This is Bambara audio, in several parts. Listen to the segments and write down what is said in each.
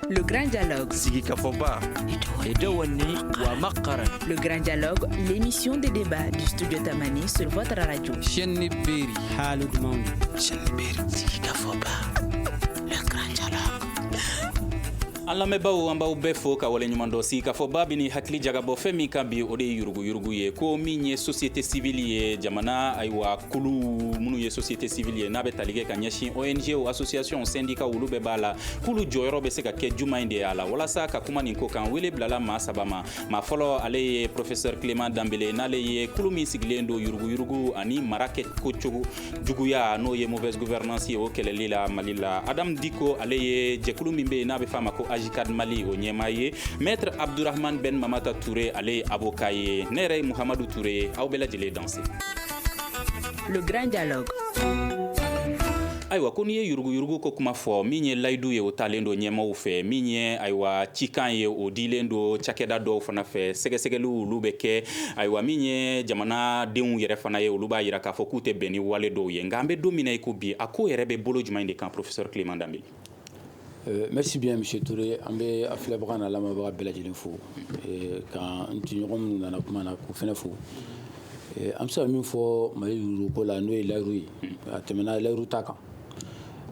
Le grand dialogue. Sigi Kafoba. Edouani Wamakaran. Le grand dialogue, l'émission de débat du studio Tamani sur votre radio. Chenni Beri. Halud Mauni. Chenni Beri. Sigi Kafoba. Le grand dialogue. An lamɛnbaaw an b'aw bɛɛ fo ka waleɲuman dɔ sigi k'a fɔ ba bɛ ni hakili jagabɔ fɛn min kan bi o de ye yuruguyurugu ye ko min ye société civile ye jamana ayiwa kulu minnu ye société civile ye n'a bɛ tali kɛ ka ɲɛsin ONG o association syndicat olu bɛɛ b'a la k'ulu jɔyɔrɔ bɛ se ka kɛ juma in de y'a la walasa ka kuma nin ko kan wele bilala maa saba ma maa fɔlɔ ale ye professeur Clément Danbele n'ale ye kulu min sigilen don yuruguyurugu ani mara kɛcogo juguya n'o ye mauvaise gouvernance ye o kɛlɛli la Mali la Adam Diko ale ye jɛkulu min bɛ yen n'a bɛ f'a ma ko Ajikad Mali o ɲɛmaa ye maître Abdourahmane Ben Mamata Touré ale avocat ye ne yɛrɛ ye Muhammadu Touré ye aw bɛɛ lajɛlen danse. Le grand dialogue. Ayiwa ko n'i ye yuruguyurugu ko kuma fɔ min ye layidu ye o talen don ɲɛmaaw fɛ min ye ayiwa cikan ye o dilen don cakɛda dɔw fana fɛ sɛgɛsɛgɛliw olu bɛ kɛ ayiwa min ye jamanadenw yɛrɛ fana ye olu b'a yira k'a fɔ k'u tɛ bɛn ni wale dɔw ye nka an bɛ don min na i ko bi a ko yɛrɛ bɛ bolo jumɛn de kan professeur Clément Danbele. Merci bien, monsieur Touré. An bɛ a filɛbaga n'a lamɛnbaga bɛɛ lajɛlen fo ka n tiɲɔgɔn minnu nana kuma na k'u fana fo. An bɛ se ka min fɔ Mali yuruguko la n'o ye layiru ye a tɛmɛna layiru ta kan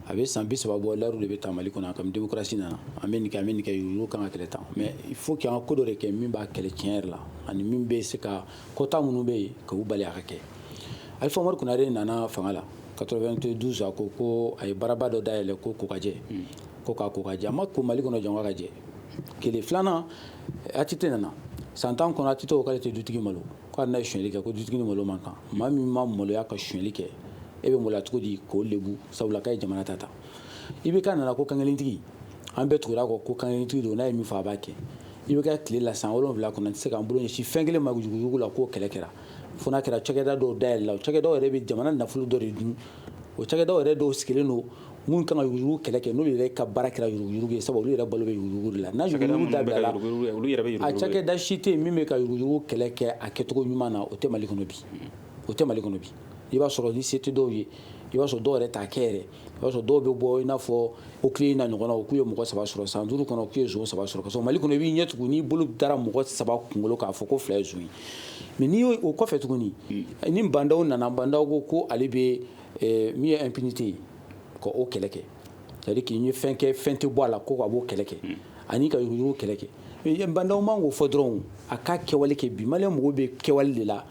a bɛ san 30 bɔ layiru de bɛ ta Mali kɔnɔ comme démocratie nana an bɛ nin kɛ yurugu kan ka kɛlɛ tan mais il faut qu'il y ait un ko dɔ de kɛ min b'a kɛlɛ tiɲɛ yɛrɛ la ani min bɛ se ka kɔta minnu bɛ yen k'u bali a ka kɛ Alpha Umaru Konare nana fanga la 92 a ko a ye baaraba dɔ dayɛlɛ ko kokajɛ ko ka kokajɛ a ma ko Mali kɔnɔ jɔn ka jɛ kelen filanan ATT nana san 10 kɔnɔ ATT ko k'ale tɛ dutigi malo ko hali n'a ye sonyɛli kɛ ko dutigi ni malo man kan maa min ma maloya ka sonyɛli kɛ e bɛ maloya cogo di k'o lebu sabula k'a ye jamana ta ta IBK nana ko kankelentigi an bɛɛ tugura kɔ ko kankelentigi don n'a ye min fɔ a b'a kɛ IBK tile la san 7 kɔnɔ tɛ se k'an bolo ɲɛsin fɛn kelen ma yugujugu la k'o kɛlɛ kɛra fo n'a kɛra cakɛda dɔw dayɛlɛ la o cakɛdaw yɛrɛ bɛ jamana nafolo dɔ de dun o cakɛdaw yɛrɛ dɔw sigilen don mun kan ka yugujugu kɛlɛ kɛ n'olu yɛrɛ ka baara kɛra yuruguyurugu ye sabu olu yɛrɛ balo bɛ yuruguyurugu de la n'a yuruguyurugu dabila a cakɛda si tɛ yen min bɛ ka yuruguyurugu kɛlɛ kɛ a kɛcogo ɲuman na o tɛ Mali kɔnɔ bi o tɛ Mali kɔnɔ bi i b'a sɔrɔ ni se tɛ dɔw ye i b'a sɔrɔ dɔw yɛrɛ t'a kɛ yɛrɛ i b'a sɔrɔ dɔw bɛ bɔ i n'a fɔ o tile na ɲɔgɔn na o k'u ye mɔgɔ 3 sɔrɔ san 5 kɔnɔ k'u ye zon 3 sɔrɔ kasɔrɔ Mali kɔnɔ i b'i ɲɛ tugun n'i bolo dara mɔgɔ 3 kunkolo k'a fɔ ko 2 ye zon ye mais n'i y'o kɔfɛ tuguni ni bandaw nana bandaw ko ale bɛ min ye impunité ye ka o kɛlɛ kɛ c'est-à-dire k'i ye fɛn kɛ fɛn tɛ bɔ a la ko ka b'o kɛlɛ kɛ ani ka yugujugu kɛlɛ kɛ bandaw man k'o fɔ dɔrɔn a ka kɛwale kɛ bi maliyɛn mɔgɔw bɛ kɛwale de la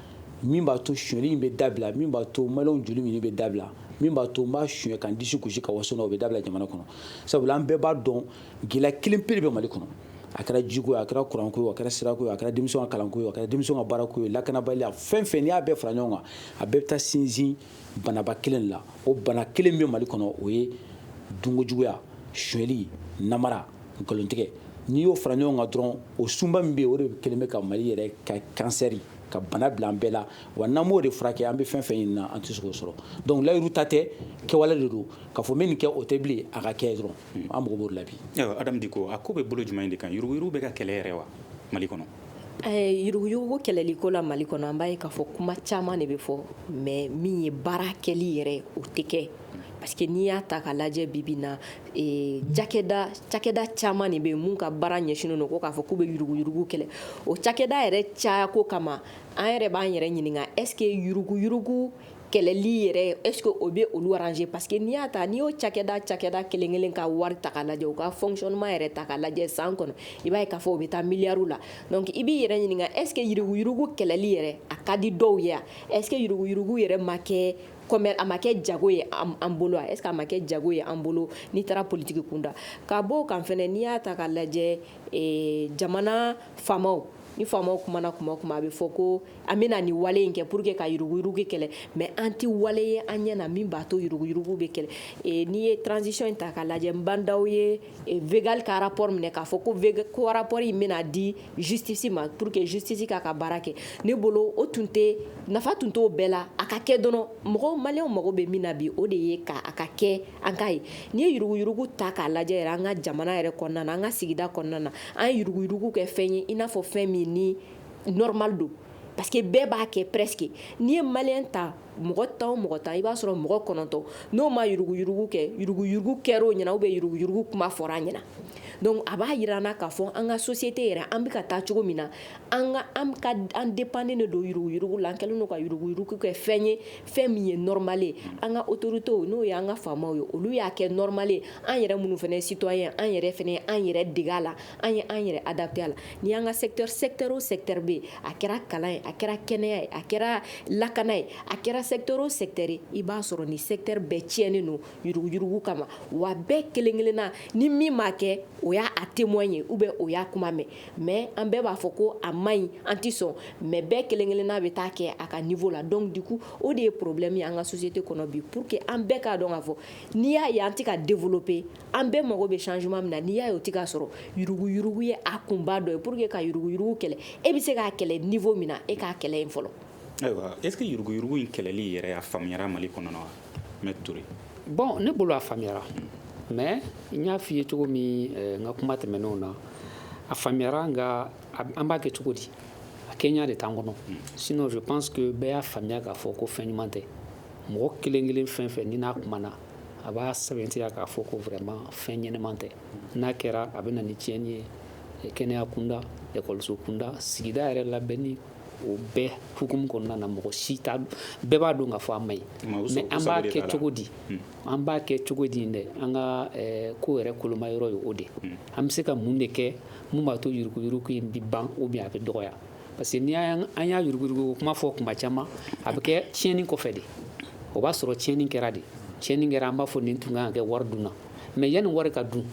min b'a to sonyɛli in bɛ dabila min b'a to maliyɛnw joli minni bɛ dabila min b'a to n b'a sonyɛ ka n disi gosi ka waso na o bɛ dabila jamana kɔnɔ sabula an bɛɛ b'a dɔn gɛlɛya kelen pe de bɛ Mali kɔnɔ a kɛra jiko ye a kɛra kuranko ye a kɛra sirako ye a kɛra denmisɛnw ka kalanko ye a kɛra denmisɛnw ka baarako ye lakanabaliya fɛn fɛn n'i y'a bɛɛ fara ɲɔgɔn kan a bɛɛ bɛ taa sinsin banaba kelen la o bana kelen bɛ Mali kɔnɔ o ye dunkojuguya sonyɛli namara nkalontigɛ n'i y'o fara ɲɔgɔn kan dɔrɔn o sunba min bɛ yen o de kelen bɛ ka Mali yɛrɛ ka kansɛri ka bana bila an bɛɛ la wa n'an m'o de furakɛ an bɛ fɛn fɛn ɲini na an tɛ se k'o sɔrɔ donc layiru ta tɛ kɛwale de don k'a fɔ n bɛ nin kɛ o tɛ bilen a ka kɛ dɔrɔn an mago b'o de la bi. Adam Diko a ko bɛ bolo jumɛn de kan yuruguyurugu bɛ ka kɛlɛ yɛrɛ wa Mali kɔnɔ. Yuruguyurugu kɛlɛliko la Mali kɔnɔ an b'a ye k'a fɔ kuma caman de bɛ fɔ mais min ye baara kɛli yɛrɛ o tɛ kɛ parce que n'i y'a ta k'a lajɛ bi na cakɛda caman de bɛ yen mun ka baara ɲɛsinnen don ko k'a fɔ k'u bɛ yuruguyurugu kɛlɛ o cakɛda yɛrɛ caya ko kama an yɛrɛ b'an yɛrɛ ɲininka est ce que yuruguyurugu kɛlɛli yɛrɛ est ce que o bɛ olu arranger parce que n'i y'a ta n'i y'o cakɛda kelen kelen ka wari ta k'a lajɛ u ka fonctionnement yɛrɛ ta k'a lajɛ san kɔnɔ i b'a ye k'a fɔ o bɛ taa miliyariw la donc i b'i yɛrɛ ɲininka est ce que yuruguyurugu kɛlɛli yɛrɛ a ka di dɔw ye est ce que yuruguyurugu yɛrɛ ma kɛ a ma kɛ jago ye an bolo est ce que a ma kɛ jago ye an bolo n'i taara politiki kunda ka bɔ o kan fɛnɛ n'i y'a ta k'a lajɛ jamana faamaw ni faamaw kumana kuma a bɛ fɔ ko an bɛna nin wale in kɛ pour que ka yuruguyurugu kɛlɛ mais an tɛ wale ye an ɲɛna min b'a to yuruguyurugu bɛ kɛlɛ n'i ye transition in ta k'a lajɛ n bandaw ye Végal ka rapport minɛ k'a fɔ ko rapport in bɛna di justice ma pour que justice k'a ka baara kɛ ne bolo o nafa tun t'o bɛɛ la a ka kɛ dɔrɔn maliyɛnw mago bɛ min na bi o de ye a ka kɛ an ka ye n'i ye yuruguyurugu ta k'a lajɛ yɛrɛ an ka jamana yɛrɛ kɔnɔna na an ka sigida kɔnɔna na an ye yuruguyurugu kɛ fɛn ye i n'a fɔ fɛn min ni normal don parce que bɛɛ b'a kɛ presque n'i ye maliyɛn ta mɔgɔ tan i b'a sɔrɔ mɔgɔ 9 n'o ma yuruguyurugu kɛ yuruguyurugu kɛr'o ɲɛna ou bien yuruguyurugu kuma fɔra a ɲɛna donc a b'a yira na k'a fɔ an ka société yɛrɛ an bɛ ka taa cogo min na an dépendre de don yuruguyurugu la an kɛlen don ka yuruguyurugu kɛ fɛn ye fɛn min ye normal ye an ka autorités n'o ye an ka faamaw ye olu y'a kɛ normal ye an yɛrɛ minnu fana citoyen an yɛrɛ fana an yɛrɛ dege a la an ye an yɛrɛ adapté a la ni an ka secteur o secteur bɛ yen a kɛra kalan ye a kɛra kɛnɛya ye a kɛra lakana ye a kɛra secteur o secteur ye i b'a sɔrɔ ni secteur bɛɛ tiɲɛnen don yuruguyurugu kama wa bɛɛ kelen-kelenna ni min m'a kɛ o y'a témoin ye ou bien o y'a kuma mɛn mais an bɛɛ b'a fɔ ko a man ɲi an ti sɔn mais bɛɛ kelen-kelenna bɛ taa kɛ a ka niveau la donc du coup o de ye problème ye an ka société kɔnɔ bi pour que an bɛɛ k'a dɔn k'a fɔ n'i y'a ye an ti ka développer an bɛɛ mago bɛ changement min na n'i y'a ye o ti ka sɔrɔ yuruguyurugu ye a kunba dɔ ye pour que ka yuruguyurugu kɛlɛ e bɛ se k'a kɛlɛ niveau min na e k'a kɛlɛ yen fɔlɔ. Ayiwa est-ce que yuruguyurugu in kɛlɛli yɛrɛ a faamuyara Mali kɔnɔ wa Maître Touré? Bon ne bolo a faamuyara mais n y'a f'i ye cogo min n ka kuma tɛmɛnenw na a faamuyara nka an b'a kɛ cogo di a kɛɲa de t'an kɔnɔ sinon je pense que bɛɛ y'a faamuya k'a fɔ ko fɛn ɲuman tɛ mɔgɔ kelen-kelen fɛn fɛn ni n'a kumana a b'a sɛbɛntiya k'a fɔ ko vraiment fɛn ɲɛnɛman tɛ n'a kɛra a bɛ na ni tiɲɛni ye kɛnɛya kunda ekɔliso kunda sigida yɛrɛ labɛnni o bɛɛ hukumu kɔnɔna na mɔgɔ si t'a bɛɛ b'a dɔn k'a fɔ a ma ɲi mais an b'a kɛ cogo di an b'a kɛ cogo di dɛ an ka ko yɛrɛ koloma yɔrɔ ye o de an bɛ se ka mun de kɛ mun b'a to yuruguyurugu in bɛ ban ou bien a bɛ dɔgɔya parce que ni an y'a yuruguyurugu kuma fɔ kuma caman a bɛ kɛ tiɲɛni kɔfɛ de o b'a sɔrɔ tiɲɛni kɛra de tiɲɛni kɛra an b'a fɔ nin tun kan ka kɛ wari dunna mais yanni wari ka dun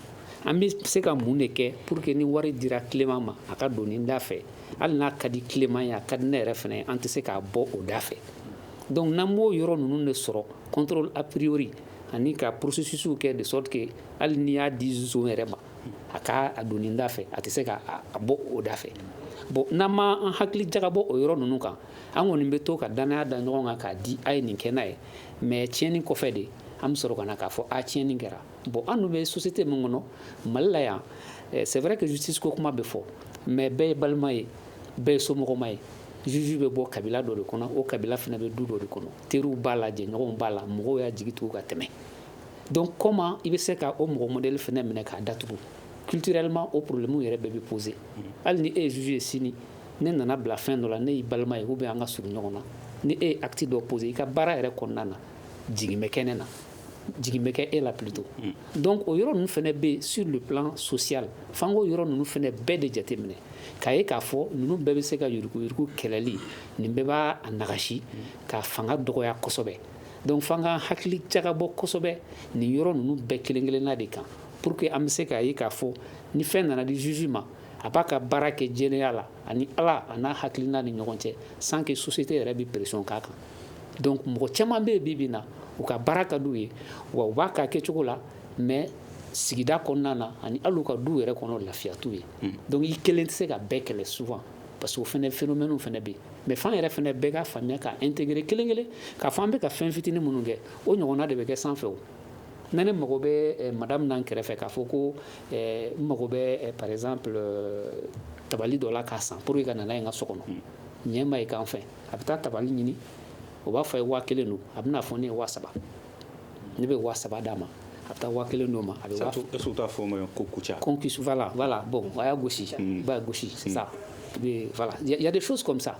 an bɛ se ka mun de kɛ pour que ni wari dira tilema ma a ka don nin da fɛ hali n'a ka di tilema ye a ka di ne yɛrɛ fana an tɛ se k'a bɔ o da fɛ donc n'an b'o yɔrɔ ninnu de sɔrɔ contrôle a priori ani ka processus kɛ de sorte que hali n'i y'a di zone yɛrɛ ma a ka don nin da fɛ a tɛ se k'a bɔ o da fɛ bon n'an ma an hakili jagabɔ o yɔrɔ ninnu kan an kɔni bɛ to ka danaya da ɲɔgɔn kan k'a di a ye nin kɛ n'a ye mais tiɲɛni kɔfɛ de an bɛ sɔrɔ ka na k'a fɔ a tiɲɛni kɛra bon an dun bɛ société min kɔnɔ Mali la yan c'est vrai que justice ko kuma bɛ fɔ mais bɛɛ ye balima ye bɛɛ ye somɔgɔma ye juge bɛ bɔ kabila dɔ de kɔnɔ o kabila fana bɛ du dɔ de kɔnɔ teriw b'a la jɛɲɔgɔnw b'a la mɔgɔw y'a jigi tugu ka tɛmɛ donc comment i bɛ se ka o mɔgɔ modèle fana minɛ k'a datugu culturellement o problème yɛrɛ bɛɛ bɛ poser hali ni e ye juge ye sini ne nana bila fɛn dɔ la ne y'i balima ye ou bien an ka surun ɲɔgɔn na ni e ye acte dɔ poser i ka baara yɛrɛ kɔnɔna na jigin bɛ kɛ ne na jigin bɛ kɛ e la plutôt donc o yɔrɔ ninnu fana bɛ sur le plan social f'an k'o yɔrɔ ninnu fana bɛɛ de jateminɛ k'a ye k'a fɔ ninnu bɛɛ bɛ se ka yuruguyurugu kɛlɛli nin bɛɛ b'a nagasi k'a fanga dɔgɔya kosɛbɛ donc f'an ka hakili jagabɔ kosɛbɛ nin yɔrɔ ninnu bɛɛ kelen-kelenna de kan pour que an bɛ se k'a ye k'a fɔ ni fɛn nana di juge ma a b'a ka baara kɛ jɛlenya la ani Ala a n'a hakilina ni ɲɔgɔn cɛ sans que société yɛrɛ bɛ pression k'a kan donc mɔgɔ caman bɛ yen bi-bi in na u ka baara ka d'u ye wa u b'a k'a kɛcogo la mais sigida kɔnɔna na ani hali u ka du yɛrɛ kɔnɔ lafiya t'u ye donc i kelen tɛ se ka bɛɛ kɛlɛ souvent parce que o fana phénomène fana bɛ yen mais f'an yɛrɛ fana bɛɛ ka faamuya ka intégrer kelen-kelen k'a fɔ an bɛ ka fɛn fitinin minnu kɛ o ɲɔgɔnna de bɛ kɛ sanfɛ o ne mago bɛ madame n'an kɛrɛfɛ k'a fɔ ko n mago bɛ par exemple tabali dɔ la k'a san pour que ka na n'a ye n ka so kɔnɔ ɲɛ ma ye k'an fɛ a bɛ taa tabali ɲini o b'a fɔ a ye 5000 don a bɛna fɔ ne ye 3000 ne bɛ 3000 d'a ma a bɛ taa 5000 d'o ma a bɛ est-ce que t'a fɔ ma ko kuca conquis voilà bon a y'a gosi i b'a gosi c'est ça voilà il y a des choses comme ça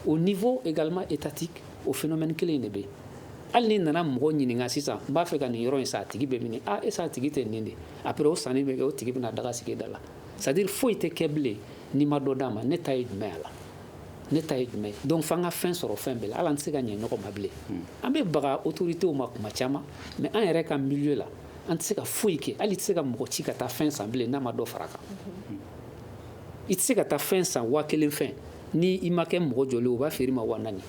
au niveau également étatique o phénomène kelen de bɛ yen hali ni nana mɔgɔ ɲininka sisan n b'a fɛ ka nin yɔrɔ in san a tigi bɛ min est-ce que a tigi tɛ nin de après o sanni bɛ kɛ o tigi bɛna daga sigi da la c'est-à-dire foyi tɛ kɛ bilen n'i ma dɔ d'a ma ne ta ye jumɛn a la ne ta ye jumɛn donc f'an ka fɛn sɔrɔ fɛn bɛɛ la hali an tɛ se ka ɲɛ ɲɔgɔn ma bilen an bɛ baga autorités ma kuma caman mais an yɛrɛ ka milieu la an tɛ se ka foyi kɛ hali i tɛ se ka mɔgɔ ci ka taa fɛn san bilen n'a ma dɔ fara a kan i tɛ se ka taa fɛn san 1000 fɛn ni i ma kɛ mɔgɔ jɔlen o b'a feere ma 4000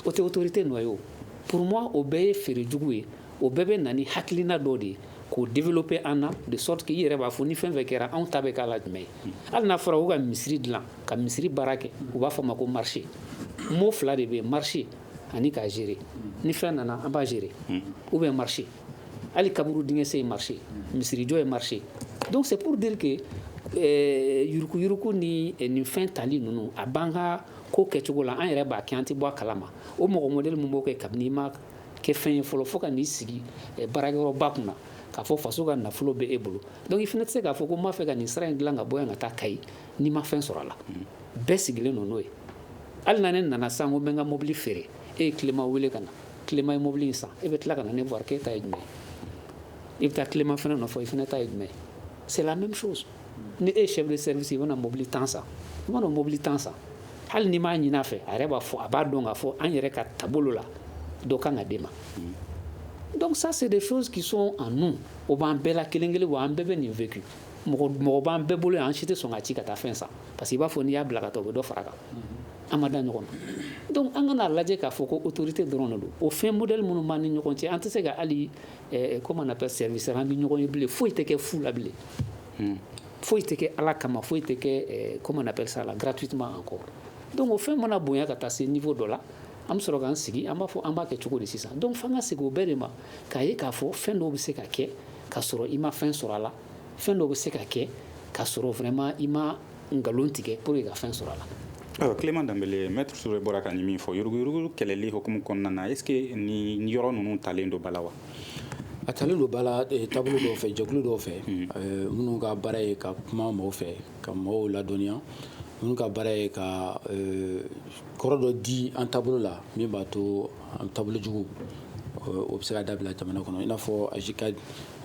o tɛ autorité nɔ ye o pour moi o bɛɛ ye feere jugu ye o bɛɛ bɛ na ni hakilina dɔ de ye k'o développer an na de sorte que i yɛrɛ b'a fɔ ni fɛn fɛn kɛra anw ta bɛ k'a la jumɛn ye hali n'a fɔra ko ka misiri dilan ka misiri baara kɛ u b'a fɔ ma ko marché mot 2 de bɛ yen marché ani k'a gérer ni fɛn nana an b'a gérer ou bien marché hali kaburu dingɛse ye marché misirijɔ ye marché donc c'est pour dire que yuruguyurugu ni nin fɛn tali ninnu a b'an ka ko kɛcogo la an yɛrɛ b'a kɛ an tɛ bɔ a kalama o mɔgɔ modèle min b'o kɛ kabini i ma kɛ fɛn ye fɔlɔ fo ka n'i sigi baarakɛyɔrɔba kunna k'a fɔ faso ka nafolo bɛ e bolo donc i fana tɛ se k'a fɔ ko n b'a fɛ ka nin sira in dilan ka bɔ yan ka taa Kayi n'i ma fɛn sɔrɔ a la bɛɛ sigilen don n'o ye hali na ne nana sisan ko n bɛ n ka mobili feere e ye Clément wele ka na Clément ye mobili in san e bɛ tila ka na ne voir k'e ta ye jumɛn ye i bɛ taa Clément fana nɔfɛ i fana ta ye jumɛn ye c'est la même chose ni e ye chef de service i bɛna mobili 10 san i mana mobili 10 san hali n'i m'a ɲin'a fɛ a yɛrɛ b'a fɔ a b'a dɔn k'a fɔ an yɛrɛ ka taabolo la dɔ kan ka d'e ma donc ça c'est des choses qui sont en nous o b'an bɛɛ la kelen kelen wa an bɛɛ bɛ nin vécu mɔgɔ b'an bɛɛ bolo yan an si tɛ sɔn ka ci ka taa fɛn san parce que i b'a fɔ n'i y'a bila ka taa o bɛ dɔ fara kan an ma da ɲɔgɔn na donc an kana lajɛ k'a fɔ ko autorité dɔrɔn de don o fɛn modèle minnu b'an ni ɲɔgɔn cɛ an tɛ se ka hali comment on appelle service an ni ɲɔgɔn ye bilen foyi tɛ kɛ fu la bilen foyi tɛ kɛ ala kama foyi tɛ kɛ comment on appelle ça là gratuitement encore donc o fɛn mana bonya ka taa se niveau dɔ la an bɛ sɔrɔ k'an sigi an b'a fɔ an b'a kɛ cogo di sisan donc f'an ka segin o bɛɛ de ma k'a ye k'a fɔ fɛn dɔw bɛ se ka kɛ k'a sɔrɔ i ma fɛn sɔrɔ a la fɛn dɔw bɛ se ka kɛ k'a sɔrɔ vraiment i ma nkalon tigɛ pour que ka fɛn sɔrɔ a la. Alors Clément Dembélé, maître Touré bɔra ka nin min fɔ yuruguyurugu kɛlɛli hukumu kɔnɔna na est-ce que ni yɔrɔ ninnu talen don ba la wa? a talen don ba la taabolo dɔw fɛ jɛkulu dɔw fɛ minnu ka baara ye ka kuma mɔgɔw fɛ ka mɔgɔw ladɔnniya minnu ka baara ye ka kɔrɔ dɔ di an taabolo la min b'a to an taabolo jugu o bɛ se ka dabila jamana kɔnɔ i n'a fɔ AJCAD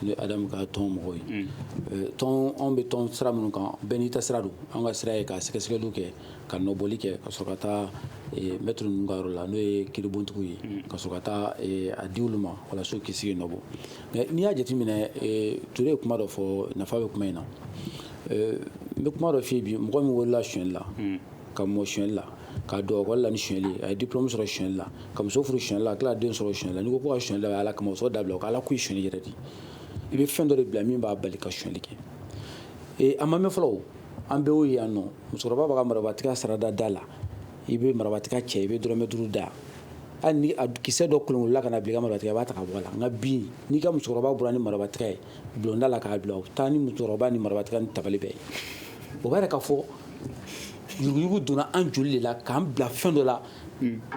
ni Adamu ka tɔn mɔgɔw ye tɔn anw bɛ tɔn sira minnu kan bɛɛ n'i ta sira don an ka sira ye ka sɛgɛsɛgɛliw kɛ ka nɔbɔli kɛ ka sɔrɔ ka taa maître ninnu ka yɔrɔ la n'o ye kiribontigiw ye ka sɔrɔ ka taa a di olu ma walasa u k'i sigi nɔbɔ mais n'i y'a jateminɛ Ture ye kuma dɔ fɔ nafa bɛ kuma in na n bɛ kuma dɔ f'i ye bi mɔgɔ min wolola sonyɛli la ka mɔ sonyɛli la ka don ekɔli la ni sonyɛli a ye diplôme sɔrɔ sonyɛli la ka muso furu sonyɛli la a tila den sɔrɔ sonyɛli la n'i ko ko ka sonyɛli la o ye ala kama o sɔrɔ dabila o ka ala ko i sonyɛli yɛrɛ de i bɛ fɛn dɔ de bila min b'a bali ka sonyɛli kɛ a ma mɛn fɔlɔ o an bɛɛ y'o ye yan nɔ musokɔrɔba b'a ka marabaatiga sarada da la i bɛ marabaatiga cɛ i bɛ dɔrɔmɛ 5 da hali ni a kisɛ dɔ kolonkola ka na bila i ka marabaatiga i b'a ta ka bɔ a la nka bi n'i ka musokɔrɔba bɔra ni marabaatiga ye bulonda la k'a bila o taa ni musokɔrɔba ni marabaatiga ni tabali bɛɛ ye o b'a yɛrɛ ka fɔ yuruguyurugu donna an joli de la k'an bila fɛn dɔ la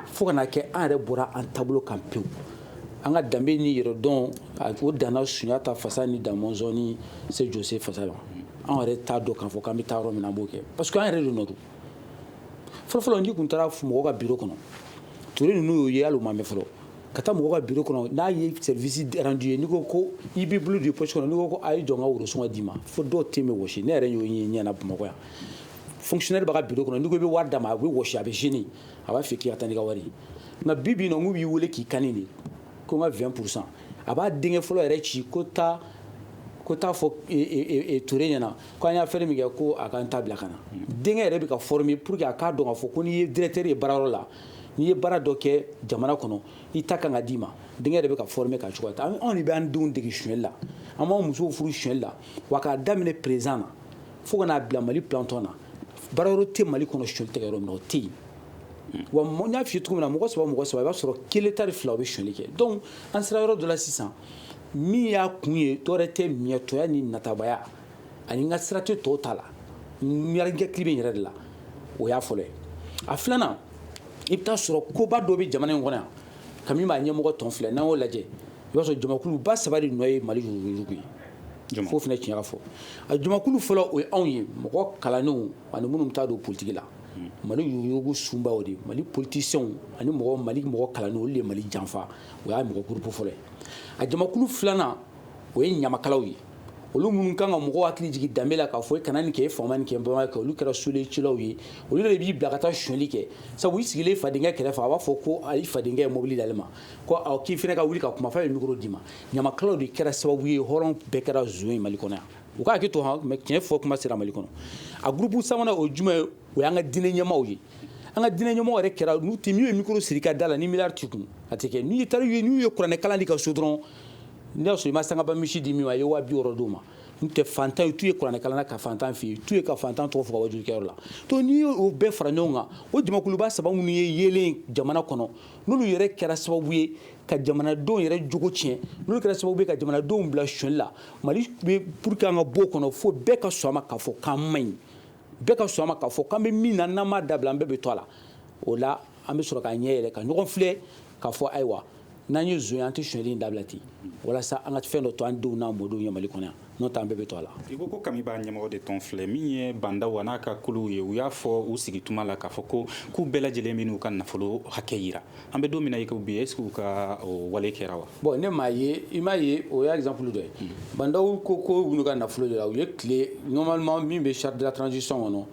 fo ka na kɛ an yɛrɛ bɔra an taabolo kan pewu an ka danbe ni yɛrɛdɔn o danna Sunjata fasa ni Damɔzɔn ni Se Jose fasa ma an yɛrɛ t'a dɔn k'a fɔ k'an bɛ taa yɔrɔ min na an b'o kɛ parce que an yɛrɛ de nɔ don fɔlɔfɔlɔ n'i tun taara mɔgɔw ka bureau kɔnɔ Ture ninnu y'o ye hali u ma mɛn fɔlɔ ka taa mɔgɔw ka bureau kɔnɔ n'a ye service rendu ye n'i ko ko i b'i bolo don i poche kɔnɔ n'i ko ko a ye jɔ n ka worosɔngɔ d'i ma fo dɔw tɛ mɛn wɔsi ne yɛrɛ y'o ye ɲɛna Bamakɔ yan fonctionnaire b'a ka bureau kɔnɔ n'i ko i bɛ wari d'a ma a bɛ wɔsi a bɛ gêner a b'a fɛ k'i ka taa n'i ka wari ye nka bi bi in na n'u b'i wele k'i kani de ko n ka 20% a b'a denkɛ fɔlɔ yɛrɛ ci ko taa fɔ Ture ɲɛna ko an y'a fɛn min kɛ ko a ka n ta bila ka na denkɛ yɛrɛ bɛ ka former pour que a k'a dɔn k'a fɔ ko n'i ye directeur ye baarayɔrɔ la n'i ye baara dɔ kɛ jamana kɔnɔ i ta kan ka d'i ma denkɛ yɛrɛ bɛ ka former k'a cogoya ta anw de b'an denw dege sonyɛli la an b'an musow furu sonyɛli la wa k'a daminɛ président na fo ka n'a bila Mali planton na baarayɔrɔ tɛ Mali kɔnɔ sonyɛli tɛ kɛ yɔrɔ min na o tɛ yen wa n y'a f'i ye cogo min na mɔgɔ saba i b'a sɔrɔ kelen tari fila o bɛ sonyɛli kɛ donc an sera yɔrɔ dɔ la sisan min y'a kun ye dɔwɛrɛ tɛ miɲɛtɔya ni natabaya ani n ka sira tɛ tɔw ta la miyankɛkili bɛ n yɛrɛ de la o y'a fɔlɔ ye a filanan i bɛ taa sɔrɔ koba dɔ bɛ jamana in kɔnɔ yan ka min b'a ɲɛmɔgɔ tɔn filɛ n'an y'o lajɛ i b'a sɔrɔ jamakuluba 3 de nɔ ye Mali yuruguyurugu ye fo fana tiɲɛ ka fɔ a jamakulu fɔlɔ o ye anw ye mɔgɔ kalannenw ani minnu bɛ taa don politiki la Mali yuruguyurugu sunba o de Mali politisiyɛnw ani Mali mɔgɔ kalannenw olu de ye Mali janfa o y'a mɔgɔ groupe fɔlɔ ye a jamakulu filanan o ye ɲamakalaw ye olu minnu kan ka mɔgɔw hakili jigin danbe la k'a fɔ i kana nin kɛ i faama nin kɛ i bamanan kɛ olu kɛra solencilaw ye olu de b'i bila ka taa sonyɛli kɛ sabu i sigilen fadenkɛ kɛrɛfɛ a b'a fɔ ko i fadenkɛ ye mobili d'ale ma ko k'i fana ka wuli ka kuma f'a ye micro d'i ma ɲamakalaw de kɛra sababu ye hɔrɔn bɛɛ kɛra zon ye Mali kɔnɔ yan u ka hakili to mais tiɲɛ fɔ kuma sera Mali kɔnɔ a groupe sabanan o jumɛn ye o y'an ka diinɛ ɲɛmaaw ye an ka diinɛ ɲɛmaaw yɛrɛ kɛra n'u tɛ min ye micro siri ka da la ni miliyari t'i kun a tɛ kɛ n'u ye kuranɛ kalan di ka so dɔrɔn n'i y'a sɔrɔ i ma sangaba misi di min ma i ye 200 d'o ma n'u tɛ fantan ye tu ye kuranɛ kalan na ka fantan f'i ye tu ye ka fantan tɔgɔ fɔ ka wajurukɛyɔrɔ la donc n'i y'o bɛɛ fara ɲɔgɔn kan o jamakuluba saba minnu ye yelen jamana kɔnɔ n'olu yɛrɛ kɛra sababu ye ka jamanadenw yɛrɛ jogo tiɲɛ n'olu kɛra sababu ye ka jamanadenw bila sonyɛli la Mali bɛ pour que an ka bɔ o kɔnɔ fo bɛɛ ka sɔn a ma k'a fɔ k'an man ɲi bɛɛ ka sɔn a ma k'a fɔ k'an bɛ min na n'an m'a dabila an bɛɛ bɛ to a la o la an bɛ sɔrɔ k'a ɲɛ yɛlɛ ka ɲɔgɔn filɛ k'a fɔ ayiwa n'an ye zon ye an tɛ sonyɛli in dabila ten walasa an ka fɛn dɔ to an denw n'a mɔdenw ye Mali kɔnɔ yan n'o tɛ an bɛɛ bɛ to a la. I ko ko Kami b'a ɲɛmɔgɔ de tɔn filɛ min ye bandaw a n'a ka kuluw ye u y'a fɔ u sigi tuma la k'a fɔ ko k'u bɛɛ lajɛlen bɛ n'u ka nafolo hakɛ yira an bɛ don min na i ko bi est-ce que u ka wale kɛra wa. Bon ne m'a ye i m'a ye o ye exemple dɔ ye bandaw ko u n'u ka nafolo de la u ye tile normalement min bɛ charte de la transition kɔnɔ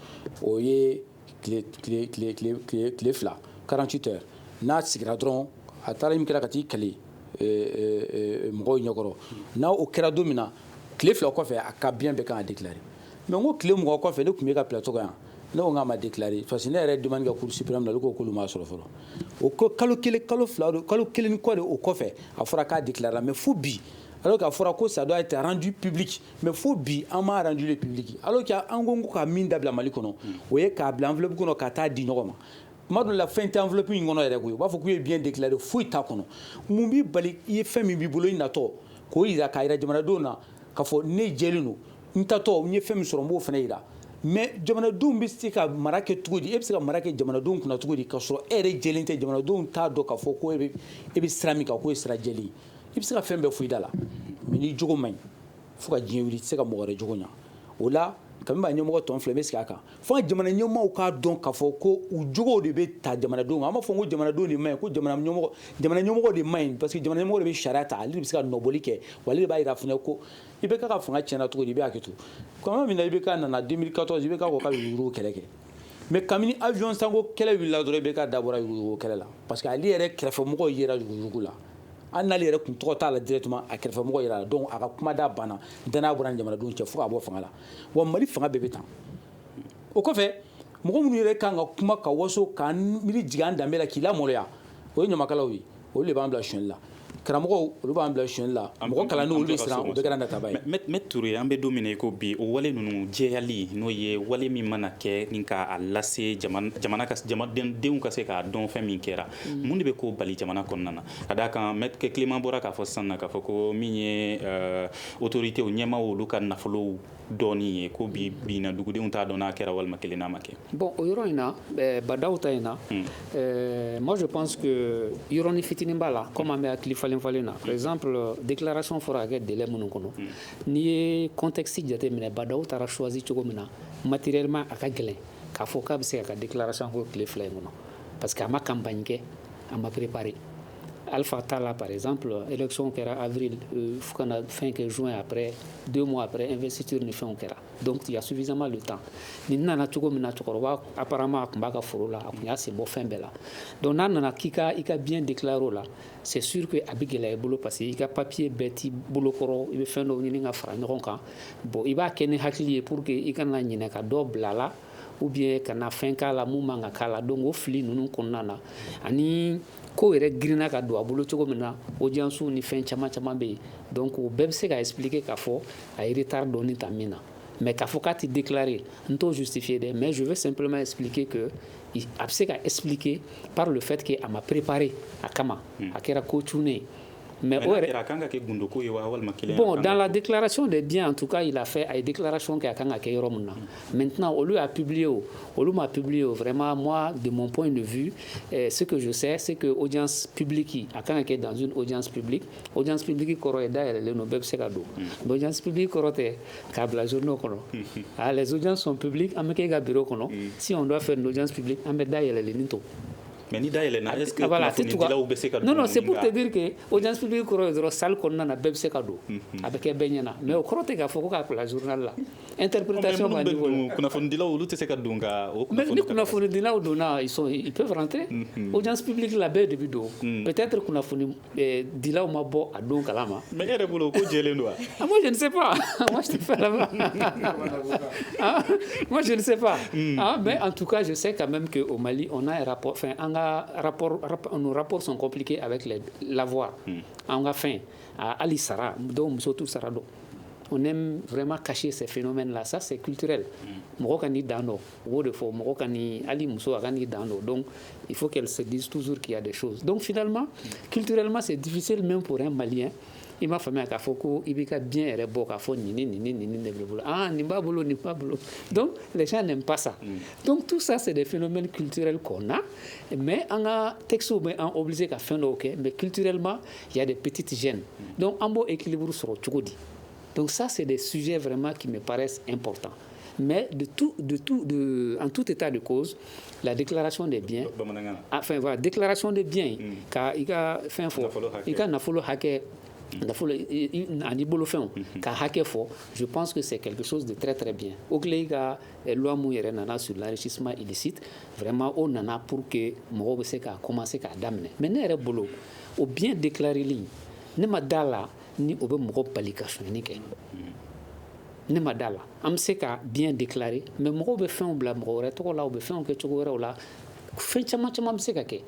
o ye tile fila 48 heures n'a sigira dɔrɔn a taara min kɛra ka t'i kale mɔgɔw ɲɛkɔrɔ n'a o kɛra don min na tile fila kɔfɛ a ka bien bɛɛ kan ka déclarer mais n ko tile 20 kɔfɛ ne tun bɛ ka plateau kan yan ne ko n k'a ma déclarer parce que ne yɛrɛ demande kɛ cour suprême la olu ko k'olu m'a sɔrɔ fɔlɔ o ko kalo kelen ni kɔ de o kɔfɛ a fɔra k'a déclarer mais fo bi alors qu'a fɔra ko ça doit être rendu public mais fo bi an m'a rendu le public alors qu'an ko ka min dabila Mali kɔnɔ o ye k'a bila enveloppe kɔnɔ ka taa di ɲɔgɔn ma tuma dɔ la fɛn tɛ enveloppe in kɔnɔ yɛrɛ koyi u b'a fɔ k'u ye bien déclaré foyi t'a kɔnɔ mun b'i bali i ye fɛn min b'i bolo i natɔ k'o yira k'a yira jamanadenw na k'a fɔ ne jɛlen don n tatɔ n ye fɛn min sɔrɔ n b'o fana yira mais jamanadenw bɛ se ka mara kɛ cogo di e bɛ se ka mara kɛ jamanadenw kunna cogo di k'a sɔrɔ e yɛrɛ jɛlen tɛ jamanadenw t'a dɔn k'a fɔ ko e bɛ sira min kan k'o ye sira jɛlen ye i bɛ se ka fɛn bɛɛ fɔ i da la mais ni jogo man ɲi fo ka diɲɛ wuli i tɛ se ka mɔgɔ wɛrɛ jogo ɲa o la Kami b'a ɲɛmɔgɔ tɔn filɛ n bɛ sigi a kan fo jamana ɲɛmɔgɔw k'a dɔn k'a fɔ ko u jogow de bɛ ta jamanadenw ma an b'a fɔ ko jamanadenw de man ɲi ko jamana ɲɛmɔgɔ de man ɲi parce que jamana ɲɛmɔgɔ de bɛ sariya ta ale de bɛ se ka nɔbɔli kɛ wa ale de b'a jira fana ko IBK ka fanga tiɲɛna cogo di i bɛ hakɛ to tuma min na IBK nana 2014 IBK ko k'a bɛ yurugu kɛlɛ kɛ mais kabini avion sango kɛlɛ wulila dɔrɔn IBK dabɔra yurugu kɛlɛ la parce que ale yɛrɛ kɛrɛfɛmɔgɔw yera yurugu la hali n'ale yɛrɛ kun tɔgɔ t'a la directement a kɛrɛfɛmɔgɔ yera la donc a ka kumada banna danaya bɔra ni jamanadenw cɛ fo ka bɔ fanga la wa Mali fanga bɛɛ bɛ tan o kɔfɛ mɔgɔ minnu yɛrɛ kan ka kuma ka waso k'an miiri jigin an danbe la k'i lamaloya o ye ɲamakalaw ye olu de b'an bila sonyɛli la karamɔgɔw olu b'an bila sonyɛli la mɔgɔ kalannenw olu bɛ siran o bɛɛ kɛra nataba ye. mais Ture an bɛ don min na i ko bi o wale ninnu jɛyali n'o ye wale min mana kɛ ni k'a lase jamanadenw ka se k'a dɔn fɛn min kɛra mun de bɛ k'o bali jamana kɔnɔna na ka d'a kan Maître Clément bɔra k'a fɔ sisan na k'a fɔ ko min ye autorité o ɲɛmaaw olu ka nafolow dɔɔni ye ko bi na dugudenw t'a dɔn n'a kɛra walima kelen n'a ma kɛ. Bon o yɔrɔ in na badaw ta in na moi je pense que yɔrɔnin fitinin b'a la comme an bɛ hakili falen na par exemple déclaration fɔra ka kɛ délai minnu kɔnɔ n'i ye contexte jateminɛ badaw taara choisi cogo min na matériellement a ka gɛlɛn k'a fɔ k'a bɛ se ka déclaration kɛ tile fila in kɔnɔ parce que a ma campagne kɛ a ma préparé Alpha Talla par exemple élection kɛra avril fo ka na fin kɛ juin après 2 mois après investiture ni fɛnw kɛra donc il y a suffisamment de temps nin nana cogo min na cɛkɔrɔba apparemment a tun b'a ka foro la a tun y'a sen bɔ fɛn bɛɛ la donc n'a nana k'i ka bien déclarer o la c'est sûr que a bɛ gɛlɛya i bolo parce que i ka papier bɛɛ t'i bolo kɔrɔ i bɛ fɛn dɔw ɲini ka fara ɲɔgɔn kan bon i b'a kɛ ni hakili ye pour que i kana ɲinɛ ka dɔ bila la ou bien ka na fɛn k'a la mun man ka k'a la donc o fili ninnu kɔnɔna na ani ko yɛrɛ girinna ka don a bolo cogo min na audience ni fɛn caman bɛ yen donc o bɛɛ bɛ se ka expliquer k'a fɔ a ye retard dɔɔni ta min na mais k'a fɔ k'a tɛ déclarer n t'o justifier dɛ mais je veux simplement expliquer que a bɛ se ka expliquer par le fait que a ma préparé a kama a kɛra ko cunnen mais bon dans la déclaration des biens en tout cas il a fait une déclaration qui a kan ka kɛ yɔrɔ min na maintenant au lieu à publier olu m'a publié vraiment moi de mon point de vue ce que je sais c'est que audience publique a kan ka kɛ dans une audience publique kɔrɔ ye dayɛlɛlen no bɛɛ bɛ se ka don audience publique kɔrɔ tɛ k'a bila journaux kɔnɔ les audiences sont publiques an bɛ kɛ ka bureau kɔnɔ si on doit faire une audience publique an bɛ dayɛlɛlen to. Mais ni dayɛlɛnna est-ce que kunnafonidilaw bɛ se ka don? Non, c'est pour te dire que audience publique kɔrɔ ye dɔrɔn salle kɔnɔna na bɛɛ bɛ se ka don a bɛ kɛ bɛɛ ɲɛna mais o kɔrɔ tɛ k'a fɔ ko k'a bila journal la interprétation b'a niveau la. Kunnafonidilaw olu tɛ se ka don ka o kunnafoni. Mais ni kunnafonidilaw donna ils peuvent rentrer audience publique la bɛɛ de bɛ don peut-être kunnafonidilaw ma bɔ a don kalama. Mais e yɛrɛ bolo ko jɛlen don wa? Moi je ne sais pas moi je te fais là-bas moi je ne sais pas mais en tout cas je sais quand même qu'au Mali on a un rapport enfin nos rapports sont compliqués avec l'avoir. On a faim. Ali Sara, donc surtout Sarado. On aime vraiment cacher ces phénomènes-là. Ça, c'est culturel. Morokani Dano, Wodefo, Morokani Ali Mousso Agani Dano. Donc, il faut qu'elle se dise toujours qu'il y a des choses. Donc, finalement, culturellement, c'est difficile même pour un Malien il m'a famille k'a fɔ ko i b'i ka bien yɛrɛ bɔ k'a fɔ nin de b'i bolo nin b'a bolo nin b'a bolo donc les gens n'aiment pas ça donc tout ça c'est des phénomènes culturels qu'on a mais an ka textes bɛ an obligé ka fɛn dɔw kɛ mais culturellement il y a des petites gênes donc an b'o équilibre sɔrɔ cogo di donc ça c'est des sujets vraiment qui me paraissent importants mais en tout état de cause la déclaration des biens enfin voilà déclaration des biens ka i ka fɛn fɔ i ka nafolo hakɛ ani bolofɛnw ka hakɛ fɔ je pense que c'est quelque chose de très très bien o kile i ka loi mun yɛrɛ nana sur l'enrichissement illicite vraiment o nana pour que mɔgɔw bɛ se ka commencer k'a daminɛ mais ne yɛrɛ bolo o bien déclareli ne ma da la ni o bɛ mɔgɔ bali ka sonyani kɛ ne ma da la an bɛ se ka bien déclarer mais mɔgɔw bɛ fɛnw bila mɔgɔ wɛrɛ tɔgɔ la u bɛ fɛnw kɛ cogo wɛrɛw la fɛn caman bɛ se ka kɛ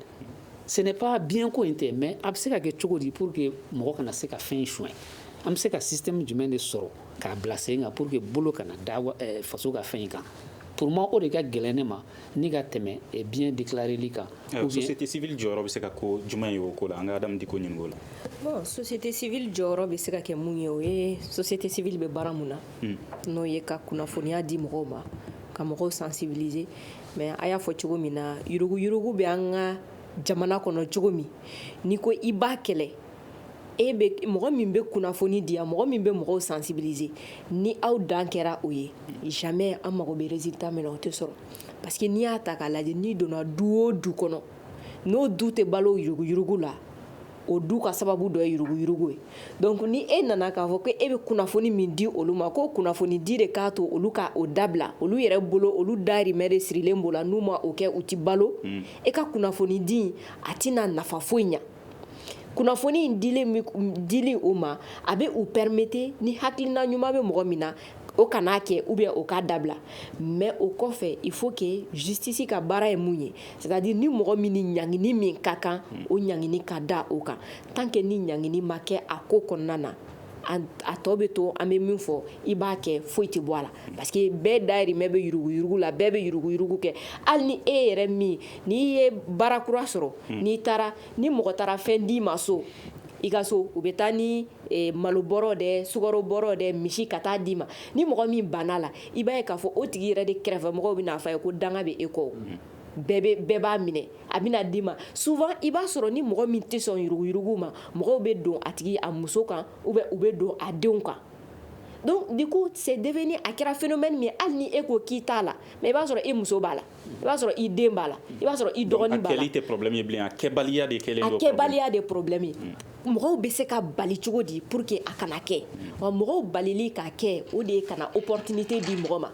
ce n'est pas bien ko in tɛ mais a bɛ se ka kɛ cogo di pour que mɔgɔ kana se ka fɛn soin an bɛ se ka système jumɛn de sɔrɔ k'a bila sen kan pour que bolo kana da faso ka fɛn kan pour moi o de ka gɛlɛn ne ma ni ka tɛmɛ bien déclareli kan société civile jɔyɔrɔ bɛ se ka ko jumɛn ye o ko la an ka Adamu Diko ɲininka o la bon société civile jɔyɔrɔ bɛ se ka kɛ mun ye o ye société civile bɛ baara mun na n'o ye ka kunnafoniya di mɔgɔw ma ka mɔgɔw sensibiliser mais a y'a fɔ cogo min na yurugu bɛ an ka jamana kɔnɔ cogo min n'i ko i b'a kɛlɛ mɔgɔ min bɛ kunnafoni di yan mɔgɔ min bɛ mɔgɔw sensibiliser ni aw dan kɛra o ye jamais an mago bɛ résultat min na o tɛ sɔrɔ parce que n'i y'a ta k'a lajɛ n'i donna du o du kɔnɔ n'o du tɛ balo yurugu la o du ka sababu dɔ ye yurugu ye donc ni e nana k'a fɔ ko e bɛ kunnafoni min di olu ma ko kunnafoni di de k'a to olu ka o dabila olu yɛrɛ bolo olu dahirimɛ de sirilen b'o la n'u ma o kɛ u ti balo e ka kunnafoni di a tɛna nafa foyi ɲa kunnafoni in dili o ma a bɛ u permettre ni hakilina ɲuman bɛ mɔgɔ min na o kana kɛ ou bien o ka dabila mais o kɔfɛ il faut que justice ka baara ye mun ye c'est-à-dire ni mɔgɔ min ni ɲangini min ka kan o ɲangini ka da o kan tant que ni ɲangini ma kɛ a ko kɔnɔna na a tɔ bɛ to an bɛ min fɔ i b'a kɛ foyi tɛ bɔ a la parce que bɛɛ dahirimɛ bɛ yurugu la bɛɛ bɛ yurugu kɛ hali ni e yɛrɛ min n'i ye baara kura sɔrɔ ni mɔgɔ taara fɛn d'i ma so i ka so u bɛ taa ni malo bɔrɔ dɛ sukaro bɔrɔ dɛ misi ka taa d'i ma ni mɔgɔ min banna la i b'a ye k'a fɔ o tigi yɛrɛ de kɛrɛfɛ mɔgɔw bɛ n'a fɔ a ye ko danga bɛ e kɔ bɛɛ b'a minɛ a bɛna d'i ma souvent i b'a sɔrɔ ni mɔgɔ min tɛ sɔn yurugu ma mɔgɔw bɛ don a tigi a muso kan ou bien u bɛ don a denw kan donc du coup c'est devenu a kɛra phénomène min hali ni e ko k'i t'a la mais i b'a sɔrɔ i muso b'a la i b'a sɔrɔ i den b'a la i b'a sɔrɔ i dɔgɔnin b'a la a kɛli tɛ problème ye bilen a kɛbaliya de kɛlen don kɛbaliya de problème ye mɔgɔw bɛ se ka bali cogo di pour que a kana kɛ wa mɔgɔw balili k'a kɛ o de ye kana opportunité di mɔgɔ ma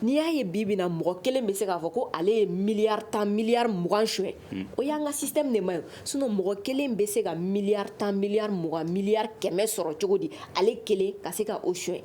n'i y'a ye bi bi na mɔgɔ kelen bɛ se k'a fɔ ko ale ye miliyari 10 miliyari 20 suɲɛ o y'an ka système de ma ye sinon mɔgɔ kelen bɛ se ka miliyari 10 miliyari 20 miliyari 100 sɔrɔ cogo di ale kelen ka se ka o suɲɛ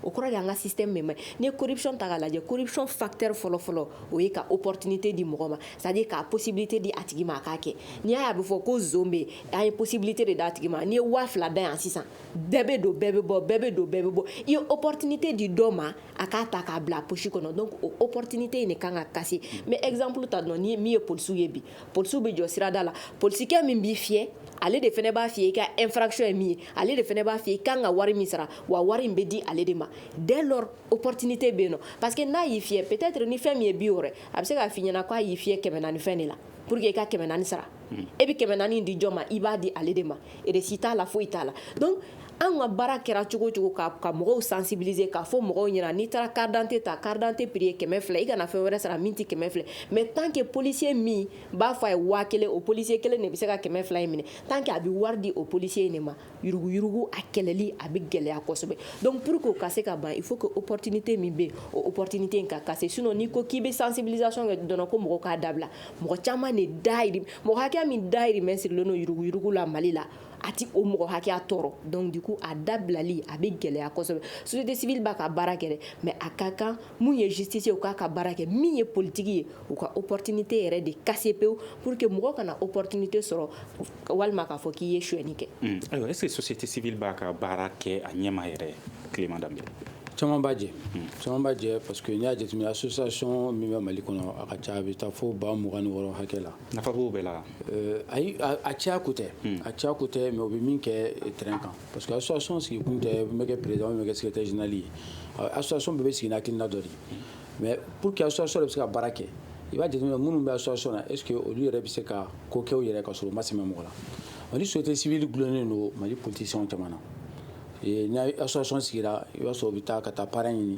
o kɔrɔ de an ka système bɛ ma ni corruption ta k'a lajɛ corruption facteur fɔlɔ o ye ka opportunité di mɔgɔ ma c'est-à-dire k'a possibilité di a tigi ma a k'a kɛ n'i y'a ye a bɛ fɔ ko zone bɛ yen an ye possibilité de d'a tigi ma n'i ye 2000 da yan sisan bɛɛ bɛ don bɛɛ bɛ bɔ i ye opportunité di dɔ ma a k'a ta k'a bila poche kɔnɔ donc o opportunité in de kan ka kase mais exemple ta dɔn ni min ye polisiw ye bi polisiw bɛ jɔ sirada la polisikɛ min b'i fiyɛ ale de fana b'a fiyɛ i ka infraction ye min ye ale de fana b'a fiyɛ i kan ka wari min sara wa wari in bɛ di ale de ma dès lors opportunité bɛ yen nɔ parce que n'a y'i fiyɛ peut-être ni fɛn min ye 100 a bɛ se k'a f'i ɲɛna k'a y'i fiyɛ 400 fɛn de la pour que i ka 400 sara e bɛ 400 di jɔ ma i b'a di ale de ma récit t'a la foyi t'a la donc an ka baara kɛra cogo ka mɔgɔw sensibiliser k'a fɔ mɔgɔw ɲɛna n'i taara carte d'identité ta carte d'identité prix ye 200 i kana fɛn wɛrɛ sara min tɛ 200 mais tant que policier min b'a fɔ a ye 1000 o policier kelen de bɛ se ka 200 in minɛ tant que a bɛ wari di o policier in de ma yurugu a kɛlɛli a bɛ gɛlɛya kosɛbɛ donc pour que o ka se ka ban il faut que opportunité min bɛ yen o opportunité in ka kase sinon n'i ko k'i bɛ sensibilisation kɛ dɔrɔn ko mɔgɔw k'a dabila mɔgɔ caman de dahirimɛ mɔgɔ hakɛya min dahirimɛ sirilen don yurugu la Mali la a ti o mɔgɔ hakɛya tɔɔrɔ donc du coup a dabilali a bɛ gɛlɛya kosɛbɛ société civile b'a ka baara kɛ dɛ mais a ka kan mun ye justice ye u k'a ka baara kɛ min ye politique ye u ka opportunité yɛrɛ de kase pewu pour que mɔgɔ kana opportunité sɔrɔ walima k'a fɔ k'i ye suɲɛni kɛ ayiwa est-ce que société civile b'a ka baara kɛ a ɲɛma yɛrɛ Clément Dembele caman b'a jɛ parce que n'i y'a jateminɛ association min bɛ Mali kɔnɔ a ka ca a bɛ taa fo 26 hakɛ la. nafa b'o bɛɛ la. ayi a caya ko tɛ mais o bɛ min kɛ terrain kan parce que association sigi kun tɛ n bɛ kɛ président n bɛ kɛ secrétaire général ye association bɛɛ bɛ sigi n'akilina dɔ de mais pour que association yɛrɛ bɛ se ka baara kɛ i b'a jateminɛ minnu bɛ association na est ce que olu yɛrɛ bɛ se ka ko kɛ u yɛrɛ ka sɔrɔ u ma sɛmɛ mɔgɔ la Mali société civile gulonnen don Mali politiciens caman na. Ni association sigira i b'a sɔrɔ u bɛ taa ka taa parrain ɲini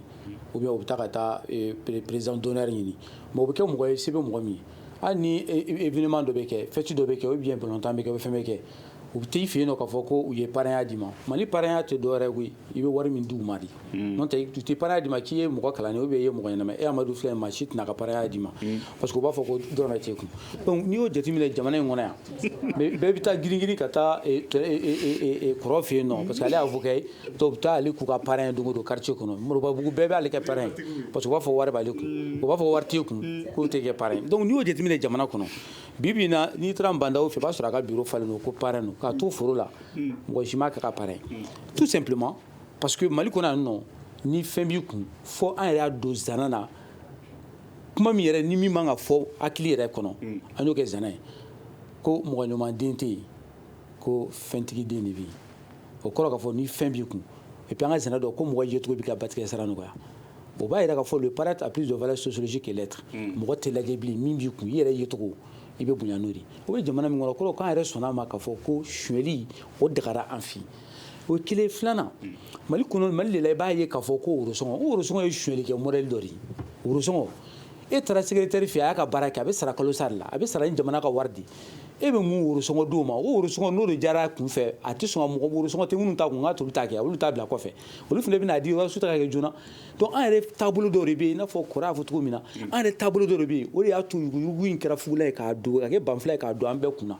ou bien u bɛ taa ka taa président d'honneur ɲini mais o bɛ kɛ mɔgɔ ye se bɛ mɔgɔ min ye hali ni événement dɔ bɛ kɛ fête dɔ bɛ kɛ ou bien balotan bɛ kɛ ou bien fɛn bɛ kɛ u bɛ t'i fɛ yen nɔ k'a fɔ ko u ye parrain d'i ma Mali parrain tɛ dɔwɛrɛ ye koyi i bɛ wari min d'u ma de n'o tɛ u tɛ parrain d'i ma k'i ye mɔgɔ kalannen ou bien i ye mɔgɔ ɲɛnama e Amadu filɛ maa si tɛna ka parrain d'i ma parce que u b'a fɔ ko dɔrɔmɛ t'e kun donc n'i y'o jateminɛ jamana in kɔnɔ yan bɛɛ bɛ taa girin ka taa kɔrɔ fɛ yen nɔ parce que ale y'a fɔ kɛ dɔw bɛ taa ale k'u ka parrain don o don quartier kɔnɔ Moribabugu bɛɛ b'ale kɛ parrain parce que u b'a fɔ wari b'ale kun u b'a fɔ wari t'e kun k'o tɛ kɛ parrain donc n'i y'o jateminɛ jamana kɔnɔ bi bi in na n'i taara Nbandaw fɛ i b'a sɔrɔ a ka bureau falen don ko parrain don k'a to foro la mɔgɔ si m'a kɛ ka parrain tout simplement parce que Mali kɔnɔ yan nɔ ni fɛn b'i kun fo an yɛrɛ y'a don zana na kuma min yɛrɛ ni min man ka fɔ hakili yɛrɛ kɔnɔ an y'o kɛ zana ye ko mɔgɔ ɲuman den tɛ yen ko fɛntigi den de bɛ yen o kɔrɔ k'a fɔ ni fɛn b'i kun et puis an ka zana dɔn ko mɔgɔ yecogo bɛ ka batigɛ sara nɔgɔya o b'a yɛrɛ k'a fɔ le paraître a plus de valeur sociologique que l'être mɔgɔ tɛ lajɛ bilen min b'i kun i yɛrɛ yecogo i bɛ bonya n'o de o bɛ jamana min kɔnɔ kɔrɔ k'an yɛrɛ sɔnna a ma k'a fɔ ko suɲɛli o dagara an fɛ o ye kelen filanan Mali kɔnɔ Mali de la i b'a ye k'a fɔ ko worosɔngɔ ye suɲɛli kɛ modèle dɔ de ye worosɔngɔ e taara secrétaire fɛ a y'a ka baara kɛ a bɛ sara kalo sara la a bɛ sara ni jamana ka wari di e bɛ mun worosɔngɔ d'o ma o worosɔngɔ n'o de diyara a kun fɛ a tɛ sɔn ka mɔgɔ worosɔngɔ tɛ minnu ta kun k'a to olu t'a kɛ olu t'a bila kɔfɛ olu fana bɛna di waso ta ka kɛ joona donc an yɛrɛ taabolo dɔw de bɛ yen i n'a fɔ kɔrɔ y'a fɔ cogo min na an yɛrɛ taabolo dɔw de bɛ yen o de y'a to yuguyugu in kɛra fugula ye k'a don ka kɛ banfula ye k'a don an bɛɛ kunna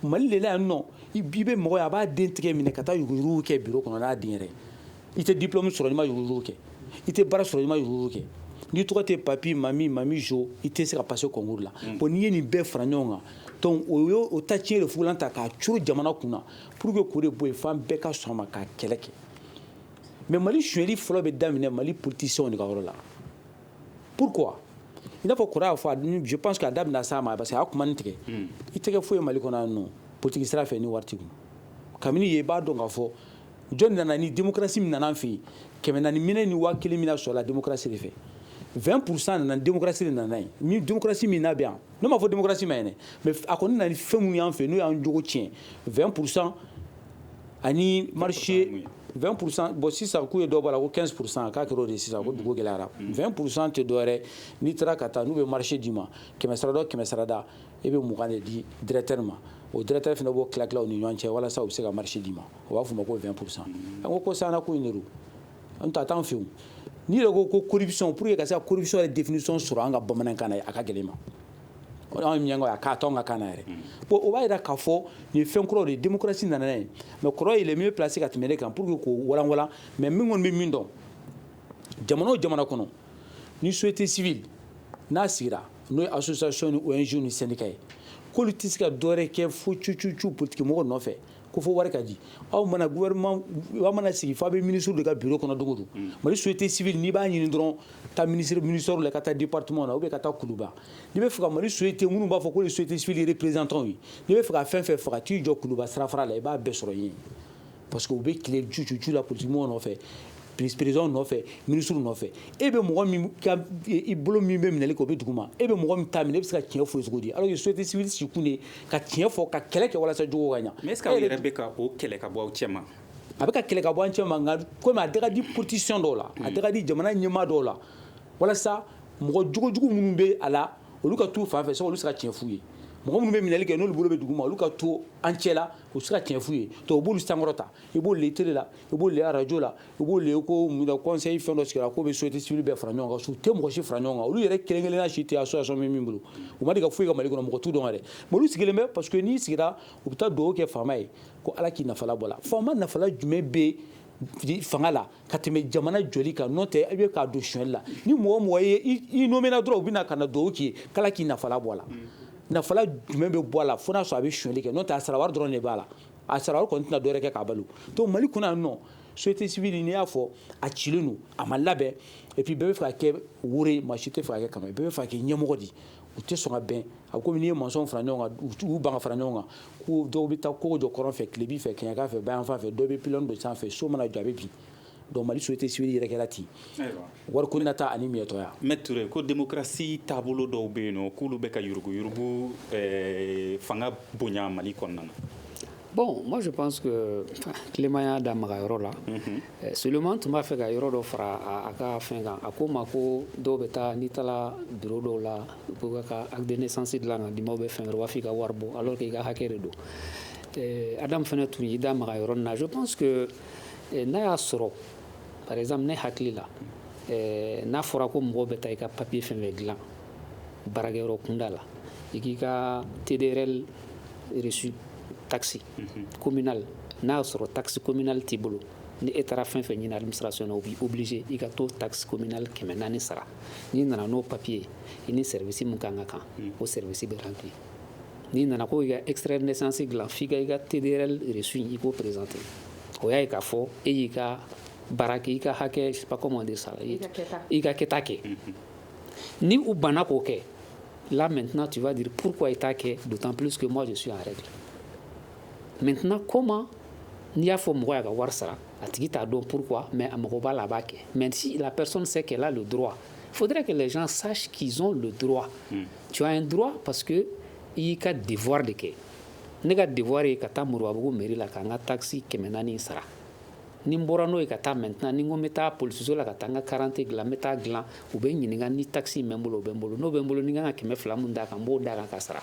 Mali de la yan nɔ i bɛ mɔgɔ ye a b'a den tigɛ minɛ ka taa yuguyugu kɛ bureau kɔnɔ n'a den yɛrɛ i tɛ diplôme sɔrɔ n'i ma yuguyugu kɛ i tɛ baara sɔrɔ n'i ma yuguyugu kɛ n'i tɔgɔ tɛ papi mami jo i tɛ se ka passer concours la bon n'i ye nin bɛɛ fara ɲɔgɔn kan donc o ye o ta tiɲɛ de fugulan ta k'a curu jamana kunna pour que k'o de bɔ yen f'an bɛɛ ka sɔn a ma k'a kɛlɛ kɛ mais Mali suɲɛli fɔlɔ bɛ daminɛ Mali politiciens de ka yɔrɔ la pourquoi i n'a fɔ kɔrɔ y'a fɔ je pense que a daminɛ s'a ma parce que a y'a kuma nin tigɛ i tɛgɛ foyi Mali kɔnɔ yan nɔ politique sira fɛ ni wari t'i kun kabini ye i b'a dɔn k'a fɔ jɔn nana ni démocratie min nana an fɛ yen 400 minɛ ni 1000 mina sɔrɔla démocratie de fɛ 20% nana démocratie de nana yen ni démocratie min n'a bɛ yan ne m'a fɔ démocratie ma yen dɛ mais a kɔni nana ni fɛn minnu y'an fɛ n'o y'an jogo tiɲɛ 20% ani marché 20% bon sisan k'u ye dɔ bɔ a la ko 15% k'a kɛra o de ye sisan ko dugu gɛlɛyara 20% tɛ dɔwɛrɛ n'i taara ka taa n'u bɛ marché d'i ma 100 sarada i bɛ 20 de di directeur ma o directeur fana b'o tila tila u ni ɲɔgɔn cɛ walasa u bɛ se ka marché d'i ma o b'a fɔ o ma ko 20% an ko sisan ko in de don an ta t'an fɛ yen n'i yɛrɛ ko corruption pour que ka se ka corruption yɛrɛ définition sɔrɔ an ka bamanankan na a ka gɛlɛn ma an ye miɲankaw ye a k'a to an ka kan na yɛrɛ bon o b'a yira k'a fɔ nin fɛn kɔrɔw de démocratie nana n'a ye mais kɔrɔ il est mieux placé ka tɛmɛ ne kan pour que k'o walanwalan mais min kɔni bɛ min dɔn jamana o jamana kɔnɔ ni société civile n'a sigira n'o ye association ni ONG ni syndicat ye k'olu tɛ se ka dɔwɛrɛ kɛ fo cucu politique mɔgɔ nɔfɛ ko fo wari ka di aw mana gouvernement aw mana sigi f'a bɛ ministre de ka bureau kɔnɔ dogo don Mali société civile n'i b'a ɲini dɔrɔn taa ministère la ka taa département na ou bien ka taa kuluba n'i bɛ fɛ ka Mali société minnu b'a fɔ ko société civile représentants ye n'i bɛ fɛ ka fɛn fɛn faga t'i jɔ kuluba sirafara la i b'a bɛɛ sɔrɔ yen parce que u bɛ tile cucu la politique mɔgɔ nɔfɛ président nɔfɛ ministre nɔfɛ e bɛ mɔgɔ min ka i bolo min bɛ minɛli kɛ o bɛ duguma e bɛ mɔgɔ min ta minɛ e bɛ se ka tiɲɛ fɔ cogo di alors que société civile sikun de ka tiɲɛ fɔ ka kɛlɛ kɛ walasa jogo ka ɲa mais est-ce que aw yɛrɛ bɛ ka o kɛlɛ ka bɔ aw cɛ ma a bɛ ka kɛlɛ ka bɔ an cɛ ma nka komi a tɛ ka di politiciens dɔw la a tɛ ka di jamana ɲɛmaa dɔw la walasa mɔgɔ jogojugu minnu bɛ a la olu ka t'u fan fɛ sɔ olu se ka tiɲɛ f'u ye mɔgɔ minnu bɛ minɛli kɛ n'olu bolo bɛ duguma olu ka to an cɛ la u se ka tiɲɛ f'u ye to u b'olu sankɔrɔta i b'olu le télé la i b'olu le radio la i b'olu le ko conseil fɛn dɔ sigira ko bɛ société civile bɛɛ fara ɲɔgɔn kan su tɛ mɔgɔ si fara ɲɔgɔn kan olu yɛrɛ kelen kelenna si tɛ association min bolo u ma deli ka foyi ka Mali kɔnɔ mɔgɔ t'u dɔn yɛrɛ mais olu sigilen bɛ parce que n'i sigira u bɛ taa dugawu kɛ faama ye ko Ala k'i nafala bɔ la faama nafala jumɛn bɛ fanga la ka tɛmɛ jamana jɔli kan n'o tɛ i bɛ k'a don suɲɛli la ni mɔgɔ mɔgɔ ye i nomina dɔrɔn u bɛ na ka na dugawu k'i ye k'Ala k'i nafala bɔ la nafala jumɛn bɛ bɔ a la fo n'a sɔrɔ a bɛ suɲɛli kɛ n'o tɛ a sara wari dɔrɔn de b'a la a sara wari kɔni tɛna dɔwɛrɛ kɛ k'a balo donc Mali kɔnɔ yan nɔ société civile n'i y'a fɔ a cilen don a ma labɛn et puis bɛɛ bɛ fɛ ka kɛ woro ye maa si tɛ fɛ ka kɛ kama bɛɛ bɛ fɛ ka kɛ ɲɛmɔgɔ de u tɛ sɔn ka bɛn a komi n'i ye mansɔnw fara ɲɔgɔn kan u ban ka fara ɲɔgɔn kan ko dɔw bɛ taa kogo jɔ kɔrɔn fɛ tilebin fɛ kɛɲɛka fɛ bayanfan fɛ dɔw bɛ pilɔn dɔ sanfɛ so mana jɔ a bɛ bin donc Mali société civile yɛrɛ kɛra ten wariko nata ani miyɛtɔya Maître Touré ko démocratie taabolo dɔw bɛ yen nɔ k'olu bɛ ka yuruguyurugu fanga bonya Mali kɔnɔna na. Bon, moi je pense que Clément y'a da maga yɔrɔ la seulement tun b'a fɛ ka yɔrɔ dɔ fara a ka fɛn kan a ko ma ko dɔw bɛ taa n'i taara bureau dɔw la pour ka acte de naissance dilan ka d'i ma ou bien fɛn wɛrɛ u b'a fɔ i ka wari bɔ alors que i ka hakɛ de don Adam fana tun y'i da maga yɔrɔ nin na je pense que n'a y'a sɔrɔ par exemple ne hakili la n'a fɔra ko mɔgɔw bɛ taa i ka papier fɛn fɛn dilan baarakɛyɔrɔ kunda la i k'i ka TDRL reçu taxe communal n'a sɔrɔ taxe communal t'i bolo ni e taara fɛn fɛn ɲini administration na o b'i obligé i ka t'o taxe communal 400 sara n'i nana n'o papier i ni service min kan ka kan o service bɛ rempli n'i nana ko i ka extrait de naissance dilan f'i ka i ka TDRL reçu i k'o présenter o y'a ye k'a fɔ e y'i ka baara kɛ i ka hakɛ je sais pas comment dire ça i ka kɛta kɛ ni u banna k'o kɛ là maintenant tu vas dire pourquoi i t'a kɛ d'autant plus que moi je suis en règle maintenant comment n'i y'a fɔ mɔgɔ y'a ka wari sara a tigi t'a dɔn pourquoi mais a mago b'a la a b'a kɛ mais si la personne sait qu'elle a le droit il faudrait que les gens sachent qu'ils ont le droit tu as un droit parce que i y'i ka devoir de kɛ ne ka devoir ye ka taa Moribabugu mairie la ka n ka taxe 400 sara ni n bɔra n'o ye ka taa maintenant ni n ko n bɛ taa polisiso la ka taa n ka carte dilan n bɛ taa dilan u bɛ n ɲininka ni taxe in bɛ n bolo o bɛ n bolo n'o bɛ n bolo ni n kan ka 200 min d'a kan n b'o d'a kan ka sara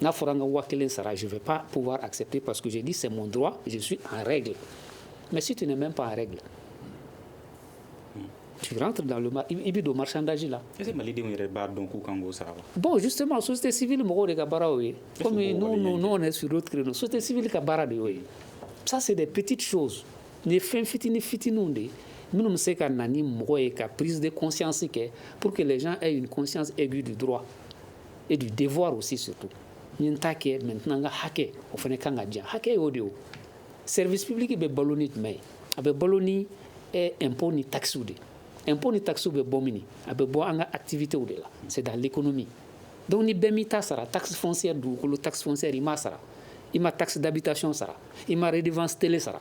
n'a fɔra n ka 1000 sara je ne vais pas pouvoir accepter parce que j'ai dit c'est mon droit je suis en règle mais si tu n'es même pas en règle tu rentres dans le i bɛ don marchandage la est-ce que malidenw yɛrɛ b'a dɔn k'u kan k'o sara wa bon justement société civile mɔgɔw de ka baara y'o ye comme nous on est sur d'autres créneaux société civile ka baara de y'o ye ça c'est des petites choses nin ye fɛn fitininw de ye minnu bɛ se ka na ni mɔgɔ ye ka prise de conscience kɛ pour que les gens aient une conscience aiguë du droit et du devoir aussi surtout ni n t'a kɛ maintenant n ka hakɛ o fana kan ka diyan hakɛ y'o de ye o service public bɛ balo ni jumɛn ye a bɛ balo ni impôt ni taxes de impôt ni taxes bɛ bɔ min a bɛ bɔ an ka activités de la c'est dans l'économie donc ni bɛɛ m'i ta sara taxe foncière dugukolo taxe foncière i m'a sara i ma taxe d'habitation sara i ma redevance télé sara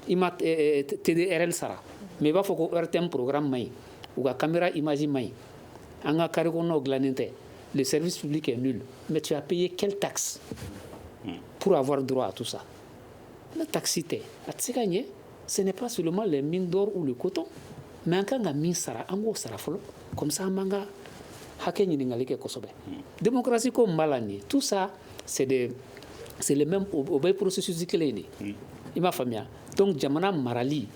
i ma TDRL sara mais i b'a fɔ ko RTM programme man ɲi u ka caméra image man ɲi an ka carré kɔnɔnaw dilannen tɛ le service public est nul mais tu as payé quelle taxe pour avoir droit à tout ça le taxe tɛ a tɛ se ka ɲɛ ce n'est pas seulement les mines d'or ou le coton mais an kan ka min sara an k'o sara fɔlɔ comme ça an b'an ka hakɛ ɲininkali kɛ kosɛbɛ démocratie ko min b'a la nin ye tout ça c'est le même o bɛ processus kelen de i m'a faamuya donc jamana marali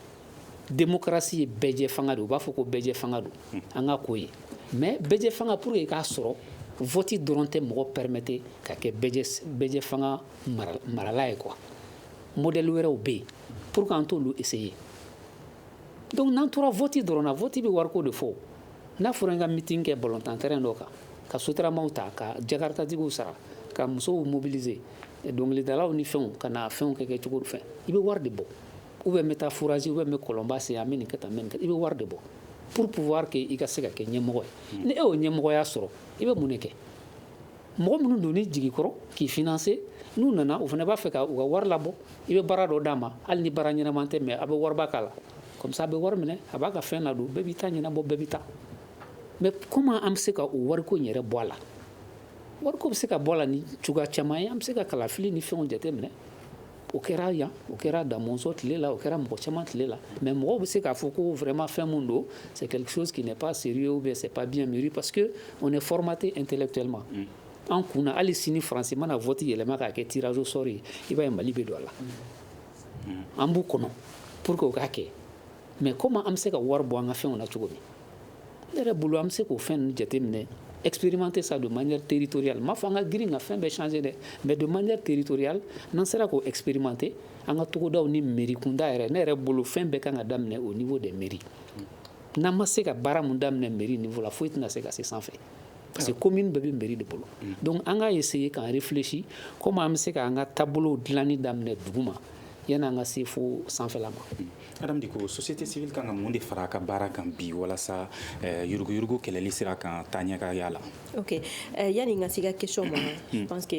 démocratie ye bɛɛjɛ fanga de u b'a fɔ ko bɛɛjɛ fanga don an ka k'o ye mais bɛɛjɛ fanga pour que i k'a sɔrɔ vote dɔrɔn tɛ mɔgɔ permettre ka kɛ bɛɛjɛ fanga marala ye quoi modèle wɛrɛw bɛ yen pour que an t'olu essayer donc n'an tora vote dɔrɔn na vote bɛ wariko de fɔ n'a fɔra n ka meeting kɛ balontan terrain dɔ kan ka sotaramaw ta ka jakartatigiw sara ka musow mobiliser dɔnkilidalaw ni fɛnw ka na fɛnw kɛ cogo fɛn i bɛ wari de bɔ ou bien n bɛ taa fourager ou bien n bɛ kɔlɔnba sen an bɛ nin kɛ tan n bɛ nin kɛ i bɛ wari de bɔ pour pouvoir que i ka se ka kɛ ɲɛmɔgɔ ye ni e y'o ɲɛmɔgɔya sɔrɔ i bɛ mun de kɛ mɔgɔ minnu don ni jigi kɔrɔ k'i financer n'u nana u fana b'a fɛ ka u ka wari labɔ i bɛ baara dɔ d'a ma hali ni baara ɲɛnama tɛ mais a bɛ wariba k'a la comme ça a bɛ wari minɛ a b'a ka fɛn ladon bɛɛ b'i ta ɲɛnabɔ bɛɛ bɛ taa mais comment an bɛ se ka o wariko in yɛrɛ bɔ a la wariko bɛ se ka bɔ a la ni cogoya caman ye an bɛ se ka kalafili ni fɛnw jateminɛ o kɛra yan o kɛra Damɔzɔn tile la o kɛra mɔgɔ caman tile la mais mɔgɔw bɛ se k'a fɔ ko vraiment fɛn mun don c'est quelque chose qui n'est pas sérieux ou bien c'est pas bien mûri parce que on est formaté intellectuellement an kunna hali sini faransi mana vote yɛlɛma k'a kɛ tirage au sort ye i b'a ye Mali bɛ don a la an b'u kɔnɔ pour que o k'a kɛ mais comment an bɛ se ka wari bɔ an ka fɛnw na cogo min ne yɛrɛ bolo an bɛ se k'o fɛn ninnu jateminɛ expérimenter ça de manière territoriale m'a fɔ an ka girin ka fɛn bɛɛ changer dɛ mais de manière territoriale n'an sera k'o expérimenter an ka togodaw ni mairie kunda yɛrɛ ne yɛrɛ bolo fɛn bɛɛ kan ka daminɛ au niveau des mairies n'an ma se ka baara mun daminɛ mairie niveau la foyi tɛna se ka se sanfɛ parce que commune bɛɛ bɛ mairie de bolo donc an ka essayer k'an réfléchir comment an bɛ se ka an ka taabolow dilanni daminɛ duguma yan'an ka se fo sanfɛla ma. Adam Diko, société civile kan ka mun de fara a ka baara kan bi walasa yurugu kɛlɛli sira kan taa ɲɛ ka y'a la? Ok, yani n ka se ka question ma, je pense que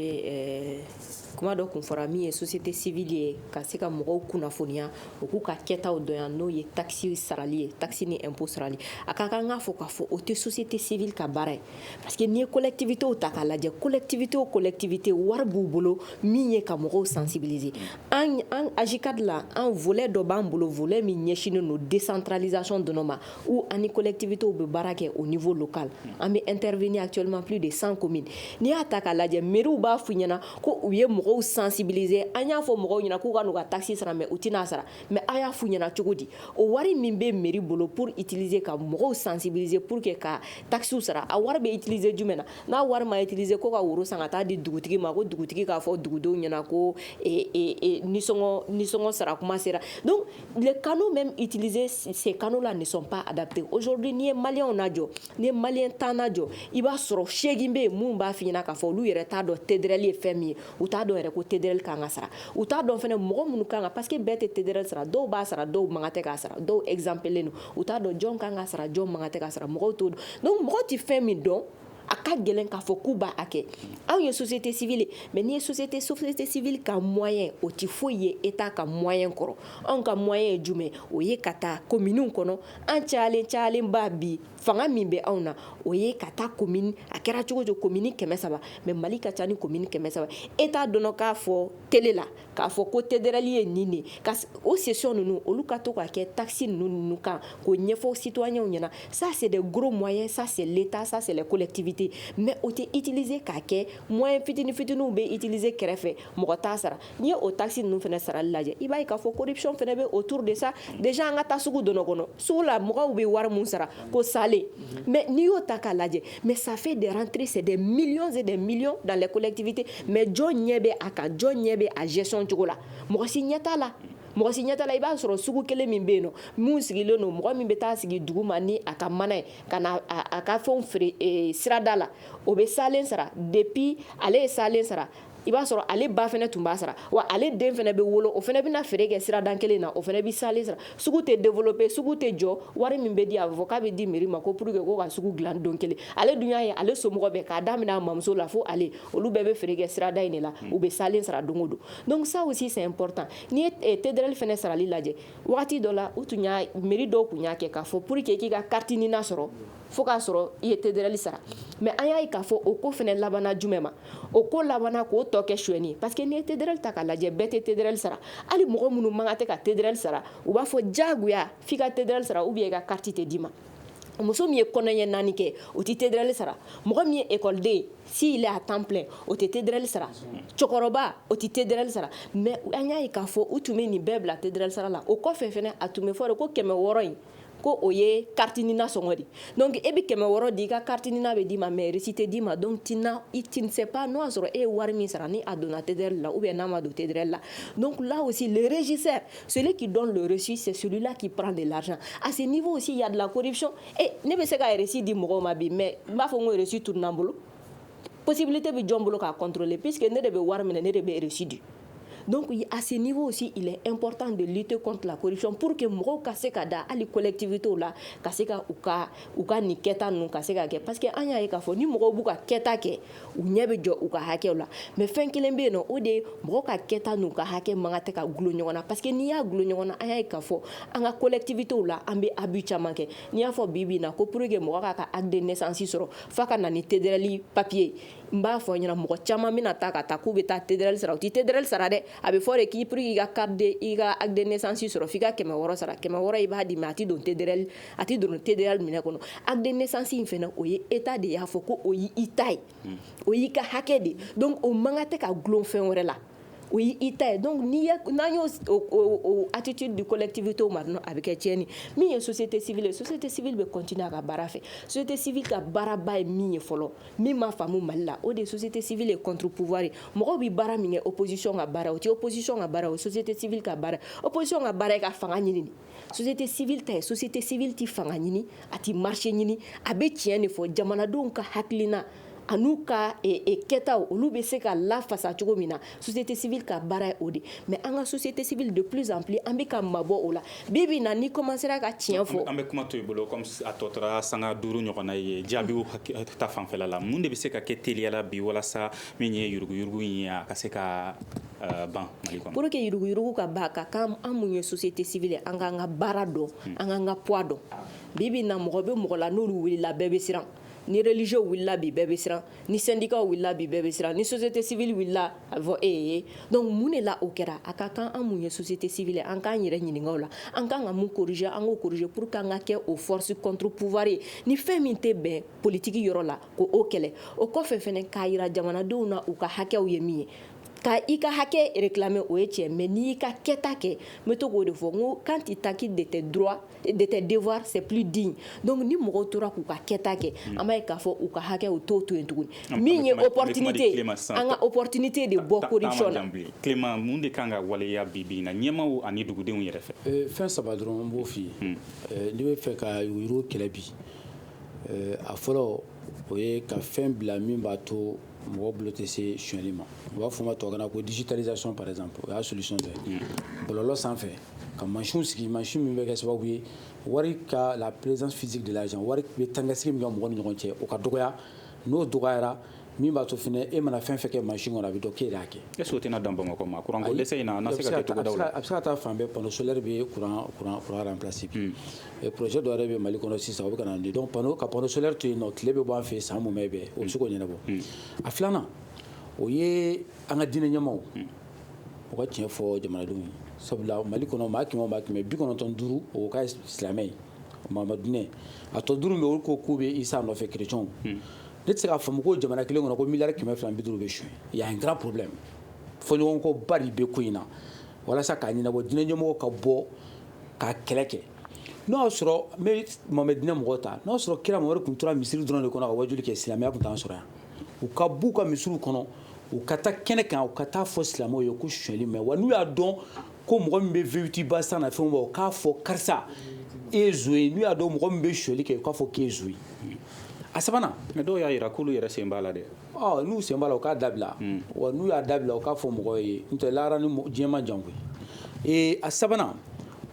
kuma dɔ kun fɔra min ye société civile ye ka se ka mɔgɔw kunnafoniya u k'u ka kɛtaw dɔn yan n'o ye taxe sarali ye, taxe ni impôt sarali. A ka kan k'a fɔ k'a fɔ o tɛ société civile ka baara ye parce que n'i ye collectivité ta k'a lajɛ collectivité o collectivité wari b'u bolo min ye ka mɔgɔw sensibiliser. An AJICAD la an volet dɔ b'an bolo volet min ɲɛsinnen don décentralisation dɔrɔn ma où ani collectivité bɛ baara kɛ au niveau local. An bɛ intervenir actuellement plus de 100 communes. N'i y'a ta k'a lajɛ mairie b'a f'u ɲɛna ko u ye mɔgɔw sensibiliser an y'a fɔ mɔgɔw ɲɛna k'u ka n'u ka taxe sara mais u tɛna sara mais a y'a f'u ɲɛna cogo di o wari min bɛ mairie bolo pour utiliser ka mɔgɔw sensibiliser pour que ka taxe sara a wari bɛ utiliser jumɛn na n'a wari ma utiliser ko ka woro san ka taa di dugutigi ma ko dugutigi k'a fɔ dugudenw ɲɛna ko nisɔngɔ sara kuma sera donc les canaux même utilisés ces canaux là ne sont pas adaptés aujourd'hui n'i ye maliyɛnw lajɔ n'i ye maliyɛn 10 lajɔ i b'a sɔrɔ 8 bɛ yen mun b'a f'i ɲɛna k'a fɔ olu yɛrɛ t'a dɔn TDRL ye fɛn min ye u t'a dɔn yɛrɛ ko TDRL kan ka sara u t'a dɔn fɛnɛ mɔgɔ minnu kan ka parce que bɛɛ tɛ TDRL sara dɔw b'a sara dɔw man kan tɛ k'a sara dɔw exemplen don u t'a dɔn jɔn kan ka sara jɔn man kan tɛ k'a sara mɔgɔw t'o dɔn donc mɔgɔ tɛ fɛn min dɔn a ka gɛlɛn k'a fɔ k'u b'a kɛ anw ye société civile mais n'i ye société civile ka moyen o tɛ foyi ye état ka moyen kɔrɔ anw ka moyen ye jumɛn o ye ka taa communes kɔnɔ an cayalen ba bi fanga min bɛ anw na o ye ka taa commune a kɛra cogo cogo commune 300 mais Mali ka ca ni commune 300 état dɔnna k'a fɔ télé la k'a fɔ ko TDRL ye nin de ka o session ninnu olu ka to ka kɛ taxe ninnu kan k'o ɲɛfɔ citoyens ɲɛna ça c'est des gros moyens ça c'est l'état ça c'est les collectivités mais o tɛ utiliser k'a kɛ moyen fitininw bɛ utiliser kɛrɛfɛ mɔgɔ t'a sara n'i ye o taxe ninnu fana sarali lajɛ i b'a ye k'a fɔ corruption fana bɛ autour de ça déjà an ka taa sugu dɔnɔ kɔnɔ sugu la mɔgɔw bɛ wari mun sara ko sale mais n'i y'o ta k'a lajɛ mais ça fait des rentrées c'est des millions et des millions dans les collectivités mais jɔn ɲɛ bɛ a kan jɔn ɲɛ bɛ a gestion cogo la mɔgɔ si ɲɛ t'a la mɔgɔ si ɲɛ t'a la i b'a sɔrɔ sugu kelen min bɛ yen nɔ mun sigilen don mɔgɔ min bɛ taa sigi dugu ma ni a ka mana ye ka na a ka fɛnw feere sirada la o bɛ salen sara depuis ale ye salen sara i b'a sɔrɔ ale ba fɛnɛ tun b'a sara wa ale den fɛnɛ bɛ wolo o fɛnɛ bɛna feere kɛ siradan kelen na o fɛnɛ bɛ salen sara sugu tɛ développer sugu tɛ jɔ wari min bɛ di a bɛ fɔ k'a bɛ di mairie ma ko pour que ko ka sugu dilan don kelen ale dun y'a ye ale somɔgɔ bɛɛ k'a daminɛ a mamuso la fo ale olu bɛɛ bɛ feere kɛ sirada in de la u bɛ salen sara don o don donc ça aussi c'est important n'i ye TDRL fɛnɛ sarali lajɛ wagati dɔ la u tun y'a mairie dɔw tun y'a kɛ k'a fɔ pour que k'i ka carte ɲinan sɔrɔ fo k'a sɔrɔ i ye TDRL sara mais an y'a ye k'a fɔ o ko fɛnɛ labanna jumɛn ma o ko labanna k'o tɔ kɛ suɲɛni ye parce que n'i ye TDRL ta k'a lajɛ bɛɛ tɛ TDRL sara hali mɔgɔ minnu man kan tɛ ka TDRL sara u b'a fɔ diyagoya f'i ka TDRL sara ou bien i ka carte tɛ d'i ma muso min ye kɔnɔɲɛ 4 kɛ o tɛ TDRL sara mɔgɔ min ye écoleden s'il est à temps plein o tɛ TDRL sara cɛkɔrɔba o tɛ TDRL sara mais an y'a ye k'a fɔ u tun bɛ nin bɛɛ bila TDRL sara la o kɔfɛ fɛnɛ a tun bɛ fɔ de ko 600 in ko o ye carte nina sɔngɔ de donc e bɛ 600 di i ka carte nina bɛ d'i ma mais reçu tɛ d'i ma donc tu ne sais pas n'o y'a sɔrɔ e ye wari min sara ni a donna TDRL la ou bien n'a ma don TDRL la donc là aussi le régisseur celui qui donne le reçu c'est celui-là qui prend de l'argent à ce niveau aussi il y a de la corruption et ne bɛ se ka reçu di mɔgɔw ma bi mais n b'a fɔ n ko reçu tunu n'an bolo possibilité bɛ jɔn bolo k'a contrôler puisque ne de bɛ wari minɛ ne de bɛ reçu di donc à ce niveau aussi il est important de lutter contre la corruption pour que mɔgɔw ka se ka da hali collectivités la ka se ka u ka nin kɛta ninnu ka se ka kɛ parce que an y'a ye k'a fɔ ni mɔgɔw b'u ka kɛta kɛ u ɲɛ bɛ jɔ u ka hakɛw la mais fɛn kelen bɛ yen nɔ o de ye mɔgɔw ka kɛta n'u ka hakɛ man kan tɛ ka gulo ɲɔgɔn na parce que n'i y'a gulo ɲɔgɔn na an y'a ye k'a fɔ an ka collectivités la an bɛ abus caman kɛ n'i y'a fɔ bi bi in na ko pour que mɔgɔ k'a ka acte de naissance sɔrɔ f'a ka na ni TDRL papier n b'a fɔ ɲɛna mɔgɔ caman bɛna taa ka taa k'u bɛ taa TDRL sara u tɛ TDRL sara dɛ a bɛ fɔ de k'i pour que i ka carte i ka acte de naissance sɔrɔ f'i ka 600 sara 600 i b'a di mais a tɛ don TDRL minɛ kɔnɔ acte de naissance in fɛnɛ o ye état de y'a fɔ ko o y'i ta ye o y'i ka hakɛ de donc o man kan tɛ ka gulon fɛn wɛrɛ la o y'i ta ye donc n'an y'o attitude du collectivité ma dɔrɔn a bɛ kɛ tiɲɛni min ye société civile bɛ continuer a ka baara fɛ société civile ka baaraba ye min ye fɔlɔ min ma faamu Mali la o de ye société civile ye contre pouvoir ye mɔgɔw bɛ baara min kɛ opposition ka baara o tɛ opposition ka baara o ye société civile ka baara opposition ka baara ye ka fanga ɲini de société civile ta ye société civile ti fanga ɲini a ti marché ɲini a bɛ tiɲɛ de fɔ jamanadenw ka hakilina an'u ka kɛtaw olu bɛ se ka lafasa cogo min na société civile ka baara ye o de mais an ka société civile de plus en plus an bɛ ka mabɔ o la bi na ni commencera ka tiɲɛ fɔ an bɛ kuma to i bolo comme a tɔ tora sanga 5 ɲɔgɔnna ye jaabiw ta fanfɛla la mun de bɛ se ka kɛ teliyala bi walasa min ye yuruguyurugu in ye a ka se ka ban Mali kɔnɔ pour que yuruguyurugu ka ban ka kan an mun ye société civile an k'an ka baara dɔn an k'an ka poids dɔn bi na mɔgɔ bɛ mɔgɔ la n'olu wulila bɛɛ bɛ siran ni religieux wulila bi bɛɛ bɛ siran ni syndicat wulila bi bɛɛ bɛ siran ni société civile wulila a fɔ donc mun de la o kɛra a ka kan an mun ye société civile an k'an yɛrɛ ɲininka o la an kan ka mun corriger an k'o corriger pour que an ka kɛ o force contre pouvoir ye ni fɛn min tɛ bɛn politique yɔrɔ la ko o kɛlɛ o kɔfɛ fɛnɛ k'a yira jamanadenw na u ka hakɛw ye min ye ka i ka hakɛ réclamer o ye tiɲɛ mais n'i ka kɛta kɛ n bɛ to k'o de fɔ n ko quand il t'acquitte de tes droits de tes devoirs c'est plus digne donc ni mɔgɔw tora k'u ka kɛta kɛ an b'a ye k'a fɔ u ka hakɛw t'o to yen tuguni min ye opportunité an ka opportunité de bɔ corruption na Clément mun de kan ka waleya bi na ɲɛmaaw ani dugudenw yɛrɛ fɛ fɛn saba dɔrɔn n b'o f'i ye n'i bɛ fɛ ka yuruguyurugu kɛlɛ bi a fɔlɔ o ye ka fɛn bila min b'a to mɔgɔ bolo tɛ se sonyɛli ma u b'a fɔ ma tubabukan na ko digitalisation par exemple o y'a solution dɔ ye bɔlɔlɔ sanfɛ ka mansinw sigi mansin min bɛ kɛ sababu ye wari ka la présence physique de l'argent wari bɛ tangasigi min kɛ mɔgɔ ni ɲɔgɔn cɛ o ka dɔgɔya n'o dɔgɔyara min b'a to fɛnɛ e mana fɛn fɛn kɛ mansin kɔnɔ a bɛ dɔn k'e de y'a kɛ est-ce que o tɛna dan Bamakɔ ma courant ko dɛsɛ in na an se ka kɛ togodaw la a bɛ se ka taa fan bɛɛ panneau solaire bɛ courant remplacer bi projet dɔ yɛrɛ bɛ Mali kɔnɔ sisan o bɛ ka na ni donc panneau solaire to yen nɔ tile bɛ bɔ an fɛ yen san mumɛ bɛɛ o bɛ se k'o ɲɛnabɔ a filanan o ye an ka diinɛ ɲɛmaaw o ka tiɲɛ fɔ jamanadenw ye sabula Mali kɔnɔ maa 95 o ka silamɛ ye Mamadu Dinɛ a tɔ 5 bɛ olu ko k'u bɛ Isa nɔfɛ chrétienw ne tɛ se k'a faamu ko jamana kelen kɔnɔ ko miliyari 250 bɛ suɲɛ il y a un grand problème fɔɲɔgɔnkɔ ba de bɛ ko in na walasa k'a ɲɛnabɔ diinɛ ɲɛmɔgɔ ka bɔ ka kɛlɛ kɛ n'o y'a sɔrɔ n bɛ Mamadu Dinɛ mɔgɔ ta n'o y'a sɔrɔ kira Mamadu tun tora misiri dɔrɔn de kɔnɔ ka wajuli kɛ silamɛya tun t'an sɔrɔ yan u ka b'u ka misiriw kɔnɔ u ka taa kɛnɛ kan u ka taa fɔ silamɛw ye ko suɲɛli mɛ wa n'u y'a dɔn ko mɔgɔ min bɛ VUT ba san na fɛnw bɔ u k'a fɔ karisa e ye zo ye n'u y'a dɔn mɔgɔ min bɛ suɲɛli kɛ u k'a fɔ k'e ye zo ye a sabanan mais dɔw y'a jira k'olu yɛrɛ sen b'a la dɛ n'u sen b'a la u k'a dabila wa n'u y'a dabila u k'a fɔ mɔgɔ ye n'o tɛ lahara ni diɲɛ ma jan koyi a sabanan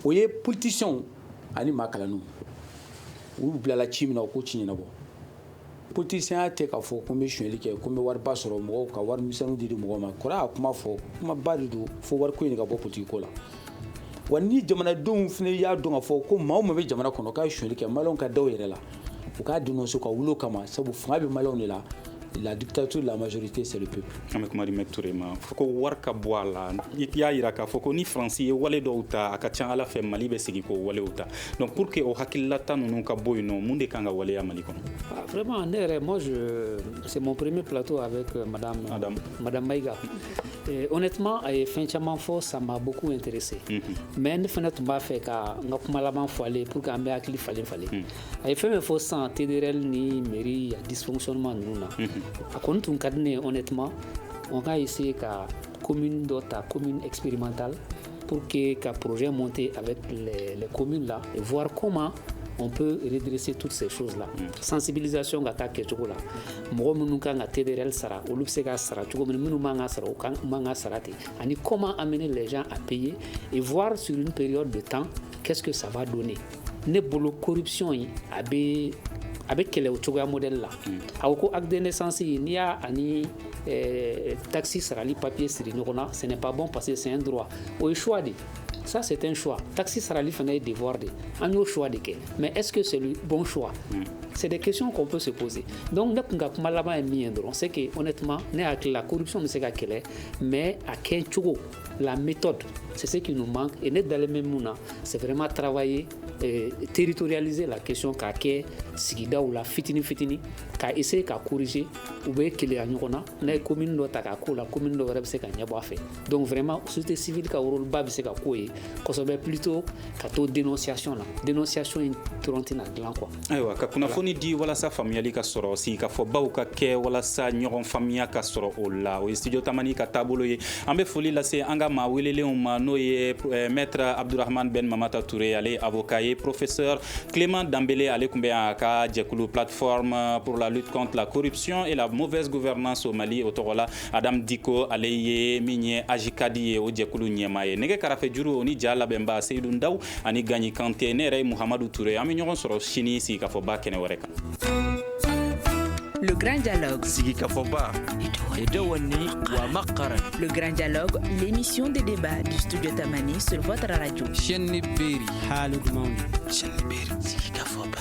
o ye politiciens ani maa kalanniw u bilala ci min na u k'o ci ɲɛnabɔ politicien ya tɛ k'a fɔ ko n bɛ suɲɛli kɛ ko n bɛ wariba sɔrɔ mɔgɔw ka wari misɛnninw di mɔgɔw ma kɔrɔ y'a kuma fɔ kumaba de don fo wariko in de ka bɔ politique ko la wa ni jamanadenw fana y'a dɔn k'a fɔ ko maa o maa bɛ jamana kɔnɔ k'a ye suɲɛli kɛ maliyɛnw ka da u yɛrɛ la u k'a dénoncer ka wuli o kama sabu fanga bɛ maliyɛnw de la la dictature de la majorité c'est le peuple an bɛ kuma di Maître Touré ma fo ko wari ka bɔ a la i y'a jira k'a fɔ ko ni Faransi ye wale dɔw ta a ka ca Ala fɛ Mali bɛ segin k'o walew ta donc pour que o hakililata ninnu ka bɔ yen nɔ mun de kan ka waleya Mali kɔnɔ vraiment ne yɛrɛ moi c'est mon premier plateau avec madame Maïga et honnêtement a ye fɛn caman fɔ ça m'a beaucoup intéressé mais ne fana tun b'a fɛ ka n ka kuma laban fɔ ale pour que an bɛ hakili falen a ye fɛn min fɔ sisan TDRL ni mairie a dysfonctionnement ninnu na a kɔni tun ka di ne ye honnêtement on va essayer ka commune dɔ ta commune expérimentale pour que ka projet monter avec les communes là et voir comment on peut redresser toutes ces choses là sensibilisation ka k'a kɛcogo la mɔgɔ minnu kan ka TDRL sara olu bɛ se ka sara cogo min minnu man ka sara u man ka sara ten ani comment amener les gens à payer et voir sur une période de temps qu'est-ce que ça va donner ne bolo corruption yi a bɛ kɛlɛ o cogoya modèle la a ko acte de naissance n'i y'a ani taxi sarali papier siri ɲɔgɔn na ce n'est pas bon parce que c'est un droit o ye choix de ça c'est un choix taxi sarali fana ye devoir de an y'o choix de kɛ mais est-ce que c'est le bon choix c'est des questions qu'on peut se poser donc ne tun ka kuma laban ye min ye dɔrɔn c'est que honnêtement ne hakili la corruption bɛ se ka kɛlɛ mais a kɛ cogo la méthode c'est ce qui nous manque et ne dalen bɛ mun na c'est vraiment travailler territorialiser la question k'a kɛ sigidaw la fitini k'a essayer ka corriger u bɛ keleya ɲɔgɔn na n'a ye commune dɔ ta k'a k'o la commune dɔ wɛrɛ bɛ se ka ɲɛbɔ a fɛ donc vraiment société civile ka rôle ba bɛ se ka k'o ye kosɛbɛ plutôt ka to dénonciation in dɔrɔn tɛna dilan quoi ayiwa ka kunnafoni ni di walasa faamuyali ka sɔrɔ sigikafobaw ka kɛ walasa ɲɔgɔn faamuya ka sɔrɔ o la o ye studio tamani ka taabolo ye an bɛ foli lase an ka maa welelenw ma n'o ye maître Abdurahman Ben Mamata Touré ale ye avocat ye professeur Clément Dambélé ale tun bɛ yan a ka jɛkulu plateforme pour la lutte contre la corruption et la mauvaise gouvernance au Mali o tɔgɔ la Adam Diko ale ye min ye Ajikadi ye o jɛkulu ɲɛmaa ye nɛgɛ karafe juru o ni ja labɛnba Seydou Ndaw ani Gagny Kanté ne yɛrɛ ye Muhamadu Touré an bɛ ɲɔgɔn sɔrɔ sini sigikafoba kɛnɛ wɛrɛ kan. Le Grand Dialogue. Sigikafoba. Le Grand Dialogue, l'émission des débats du studio Tamani sur votre radio. Sigikafoba.